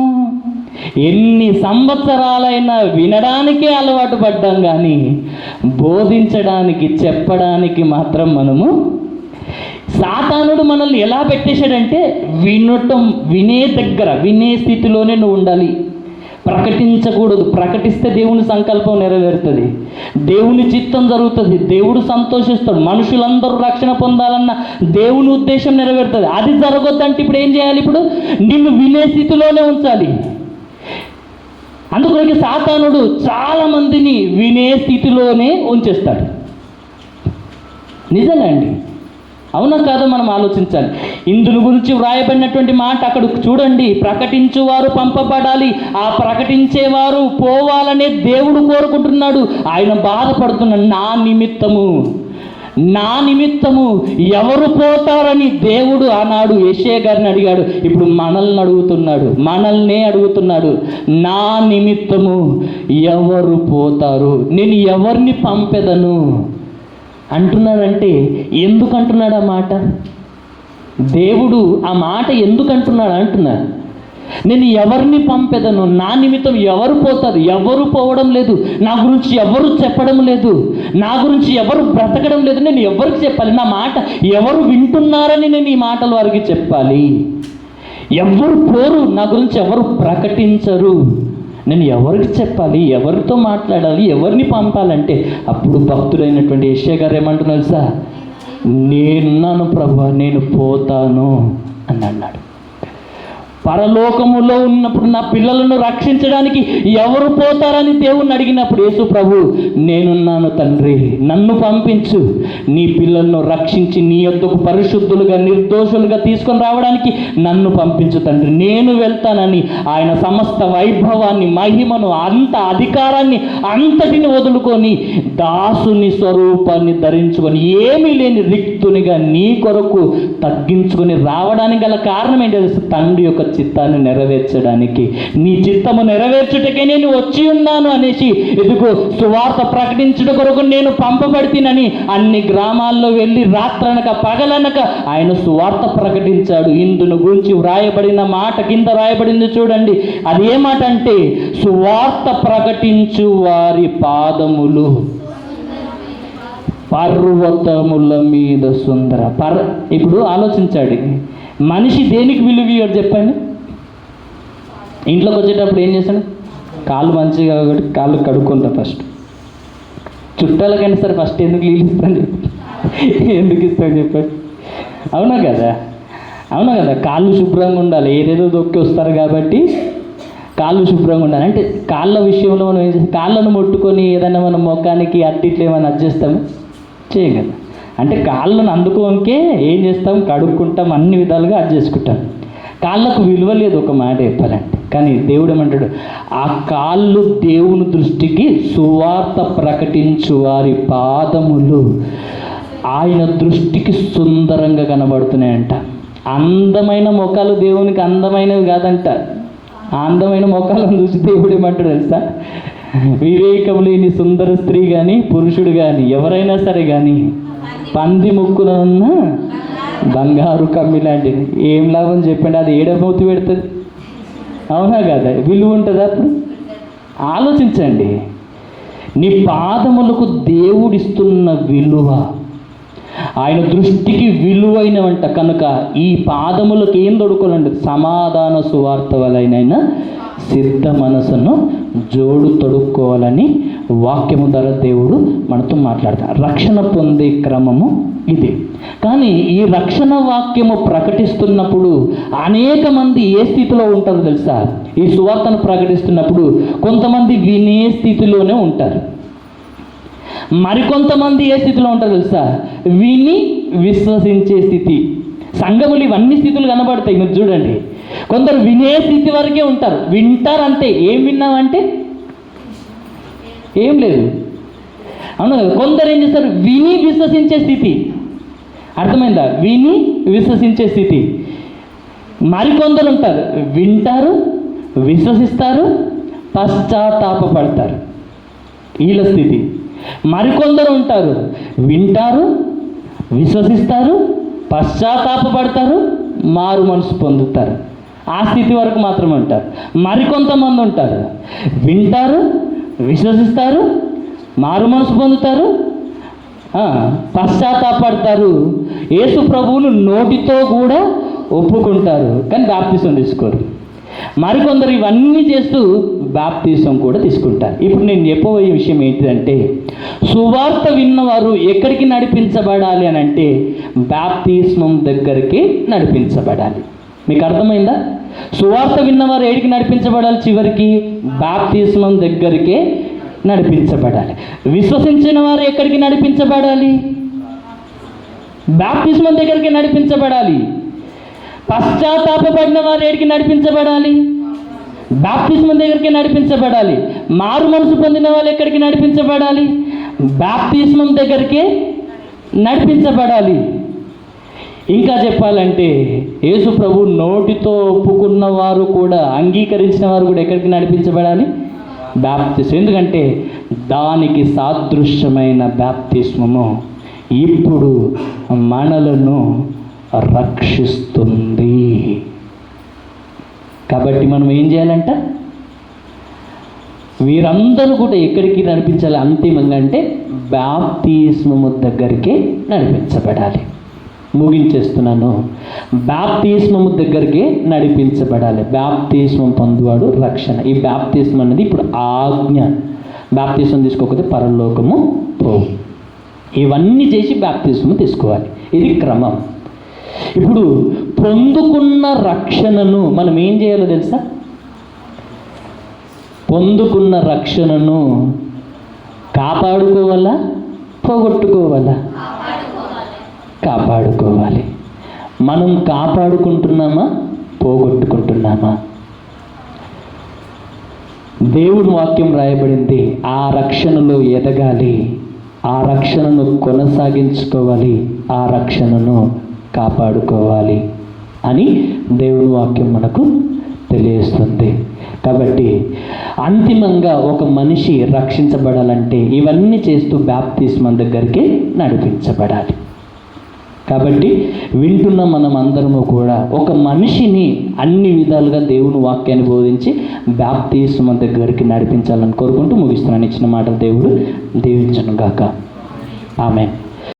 ఎన్ని సంవత్సరాలైనా వినడానికే అలవాటు పడ్డాం, కానీ బోధించడానికి, చెప్పడానికి మాత్రం మనము. సాతానుడు మనల్ని ఎలా పెట్టేశాడంటే వినే స్థితిలోనే నువ్వు ఉండాలి. ప్రకటించకూడదు. ప్రకటిస్తే దేవుని సంకల్పం నెరవేరుతుంది, దేవుని చిత్తం జరుగుతుంది, దేవుడు సంతోషిస్తాడు, మనుషులందరూ రక్షణ పొందాలన్న దేవుని ఉద్దేశం నెరవేరుతుంది. అది జరగొద్దంటే ఇప్పుడు ఏం చేయాలి? ఇప్పుడు నిన్ను వినే స్థితిలోనే ఉంచాలి. అందుకొరకు సాతానుడు చాలా మందిని వినే స్థితిలోనే ఉంచేస్తాడు. నిజంగా అండి, అవునా కాదో మనం ఆలోచించాలి. ఇందుని గురించి వ్రాయబడినటువంటి మాట అక్కడ చూడండి. ప్రకటించువారు పంపబడాలి. ఆ ప్రకటించేవారు పోవాలనే దేవుడు కోరుకుంటున్నాడు. ఆయన బాధపడుతున్నాడు. నా నిమిత్తము ఎవరు పోతారని దేవుడు ఆనాడు యెషయా గారిని అడిగాడు. ఇప్పుడు మనల్నే అడుగుతున్నాడు. నా నిమిత్తము ఎవరు పోతారు, నేను ఎవరిని పంపెదను అంటున్నాడంటే ఎందుకు అంటున్నాడు ఆ మాట? దేవుడు ఆ మాట ఎందుకు అంటున్నాడు? నేను ఎవరిని పంపెదను, నా నిమిత్తం ఎవరు పోతారు? ఎవరు పోవడం లేదు. నా గురించి ఎవరు చెప్పడం లేదు. నా గురించి ఎవరు బ్రతకడం లేదు. నేను ఎవరికి చెప్పాలి? నా మాట ఎవరు వింటున్నారని నేను ఈ మాటలు వారికి చెప్పాలి. ఎవరు పోరు, నా గురించి ఎవరు ప్రకటించరు. నేను ఎవరికి చెప్పాలి? ఎవరితో మాట్లాడాలి? ఎవరిని పంపాలంటే అప్పుడు భక్తుడైనటువంటి యెషయా గారు ఏమంటున్నారు సార్? నేనున్నాను ప్రభువా, నేను పోతాను అని అన్నాడు. పరలోకములో ఉన్నప్పుడు నా పిల్లలను రక్షించడానికి ఎవరు పోతారని దేవుణ్ణి అడిగినప్పుడు యేసు ప్రభు, నేనున్నాను తండ్రి, నన్ను పంపించు, నీ పిల్లలను రక్షించి నీ యొద్దకు పరిశుద్ధులుగా నిర్దోషులుగా తీసుకొని రావడానికి నన్ను పంపించు తండ్రి, నేను వెళ్తానని ఆయన సమస్త వైభవాన్ని, మహిమను, అంత అధికారాన్ని అంతటిని వదులుకొని దాసుని స్వరూపాన్ని ధరించుకొని ఏమీ లేని రిక్తునిగా నీ కొరకు తగ్గించుకొని రావడానికి గల కారణం ఏంటి తెలుసు? తండ్రి యొక్క చిత్తాన్ని నెరవేర్చడానికి, నీ చిత్తము నెరవేర్చుటకే నేను వచ్చి ఉన్నాను అనేసి, ఎదుగు సువార్త ప్రకటించుట కొరకు నేను పంపబడితేనని అన్ని గ్రామాల్లో వెళ్ళి రాత్రనక పగలనక ఆయన సువార్త ప్రకటించాడు. ఇందును గురించి వ్రాయబడిన మాట కింద వ్రాయబడింది చూడండి. అది ఏ మాట అంటే, సువార్త ప్రకటించు వారి పాదములు పర్వతముల మీద సుందర. ఇప్పుడు ఆలోచించాడు, మనిషి దేనికి విలువ ఇవ్వడు చెప్పండి? ఇంట్లోకి వచ్చేటప్పుడు ఏం చేస్తాడు? కాళ్ళు మంచిగా కాళ్ళు కడుక్కుంటా ఫస్ట్. చుట్టాలకైనా సరే ఫస్ట్ ఎందుకు నీళ్ళు ఇస్తాను చెప్పి, ఎందుకు ఇస్తాను చెప్పండి? అవునా కదా? అవునా కదా? కాళ్ళు శుభ్రంగా ఉండాలి, ఏదేదో దొక్కి వస్తారు కాబట్టి కాళ్ళు శుభ్రంగా ఉండాలి. అంటే కాళ్ళ విషయంలో మనం ఏం చేస్తాం? కాళ్ళను ముట్టుకొని ఏదైనా మనం మొఖానికి అట్టిట్లు ఏమైనా అడ్జేస్తాము? చేయం కదా. అంటే కాళ్ళను అందుకోనికే ఏం చేస్తాం? కడుక్కుంటాం, అన్ని విధాలుగా అడ్జేసుకుంటాం. కాళ్ళకు విలువ లేదు ఒక మాట చెప్పాలంటే. కానీ దేవుడు ఏమంటాడు? ఆ కాళ్ళు దేవుని దృష్టికి సువార్త ప్రకటించు వారి పాదములు ఆయన దృష్టికి సుందరంగా కనబడుతున్నాయంట. అందమైన ముఖాలు దేవునికి అందమైనవి కాదంట. అందమైన ముఖాలను చూసి దేవుడు ఏమంటాడు తెలుసా? వివేకం లేని సుందర స్త్రీ కానీ పురుషుడు కానీ ఎవరైనా సరే కానీ పంది ముక్కున ఉన్న బంగారు కమ్మి లాంటిది. ఏం లాభం చెప్పండి? అది ఏడమూతి పెడుతుంది. అవునా కదా? విలువ ఉంటుందా? అప్పుడు ఆలోచించండి. నీ పాదములకు దేవుడిస్తున్న విలువ ఆయన దృష్టికి విలువైనవంట. కనుక ఈ పాదములకు ఏం తొడుకోవాలండి? సమాధాన సువార్త వలనైనా సిద్ధ మనసును జోడు తొడుక్కోవాలని వాక్యము ద్వారా దేవుడు మనతో మాట్లాడతాడు. రక్షణ పొందే క్రమము ఇది. కానీ ఈ రక్షణ వాక్యము ప్రకటిస్తున్నప్పుడు అనేక మంది ఏ స్థితిలో ఉంటారో తెలుసా? ఈ సువార్తను ప్రకటిస్తున్నప్పుడు కొంతమంది వినే స్థితిలోనే ఉంటారు. మరికొంతమంది ఏ స్థితిలో ఉంటారో తెలుసా? విని విశ్వసించే స్థితి. సంఘములు ఇవన్నీ స్థితులు కనబడతాయి. మీరు చూడండి, కొందరు వినే స్థితి వరకే ఉంటారు. వింటారు అంతే. ఏం విన్నామంటే ఏం లేదు. అవును కదా? కొందరు ఏం చేస్తారు? విని విశ్వసించే స్థితి. అర్థమైందా? విని విశ్వసించే స్థితి. మరికొందరు ఉంటారు, వింటారు, విశ్వసిస్తారు, పశ్చాత్తాపపడతారు. వీళ్ళ స్థితి. మరికొందరు ఉంటారు, వింటారు, విశ్వసిస్తారు, పశ్చాత్తాపపడతారు, మారు మనసు పొందుతారు. ఆ స్థితి వరకు మాత్రమే ఉంటారు. మరికొంతమంది ఉంటారు, వింటారు, విశ్వసిస్తారు, మారు మనసు పొందుతారు, పశ్చాత్తాపడతారు, యేసు ప్రభువును నోటితో కూడా ఒప్పుకుంటారు, కానీ బాప్తిసం తీసుకోరు. మరికొందరు ఇవన్నీ చేస్తూ బాప్తిసం కూడా తీసుకుంటారు. ఇప్పుడు నేను చెప్పబోయే విషయం ఏంటిదంటే, సువార్త విన్నవారు ఎక్కడికి నడిపించబడాలి అని అంటే బాప్తిస్మం దగ్గరికి నడిపించబడాలి. మీకు అర్థమైందా? సువార్త విన్నవారు ఎక్కడికి నడిపించబడాలి? చివరికి బాప్తిస్మం దగ్గరికే నడిపించబడాలి. విశ్వసించిన వారు ఎక్కడికి నడిపించబడాలి? బాప్తిస్మం దగ్గరికి నడిపించబడాలి. పశ్చాత్తాపపడిన వారు ఎక్కడికి నడిపించబడాలి? బాప్తిస్మం దగ్గరికి నడిపించబడాలి. మారు మనసు పొందిన వాళ్ళు ఎక్కడికి నడిపించబడాలి? బాప్తిస్మం దగ్గరికే నడిపించబడాలి. ఇంకా చెప్పాలంటే యేసు ప్రభు నోటితో ఒప్పుకున్న వారు కూడా, అంగీకరించిన వారు కూడా ఎక్కడికి నడిపించబడాలి? బాప్తిస్మం. ఎందుకంటే దానికి సాదృశ్యమైన బాప్తిస్మము ఇప్పుడు మనలను రక్షిస్తుంది. కాబట్టి మనం ఏం చేయాలంట? వీరందరూ కూడా ఎక్కడికి నడిపించాలి అంతిమంగా అంటే బాప్తిస్మము దగ్గరికే నడిపించబడాలి. ముగించేస్తున్నాను. బాప్తిస్మము దగ్గరికే నడిపించబడాలి. బాప్తిస్మం పొందువాడు రక్షణ. ఈ బాప్తిస్మం అనేది ఇప్పుడు ఆజ్ఞ. బాప్తిస్మం తీసుకోకపోతే పరలోకము పోవు. ఇవన్నీ చేసి బాప్తిస్మం తీసుకోవాలి. ఇది క్రమం. ఇప్పుడు పొందుకున్న రక్షణను మనం ఏం చేయాలో తెలుసా? పొందుకున్న రక్షణను కాపాడుకోవాలా, పోగొట్టుకోవాలా? కాపాడుకోవాలి. మనం కాపాడుకుంటున్నామా, పోగొట్టుకుంటున్నామా? దేవుని వాక్యం రాయబడింది, ఆ రక్షణలో ఎదగాలి, ఆ రక్షణను కొనసాగించుకోవాలి, ఆ రక్షణను కాపాడుకోవాలి అని దేవుని వాక్యం మనకు తెలియజేస్తుంది. కాబట్టి అంతిమంగా ఒక మనిషి రక్షించబడాలంటే ఇవన్నీ చేస్తూ బాప్తిస్మం దగ్గరికి నడిపించబడాలి. కాబట్టి వింటున్న మనం అందరము కూడా ఒక మనిషిని అన్ని విధాలుగా దేవుని వాక్యాన్ని బోధించి బాప్తిస్మం దగ్గరికి నడిపించాలని కోరుకుంటూ ముగిస్తున్నాను. ఇచ్చిన మాట దేవుడు దీవించును గాక. ఆమేన్.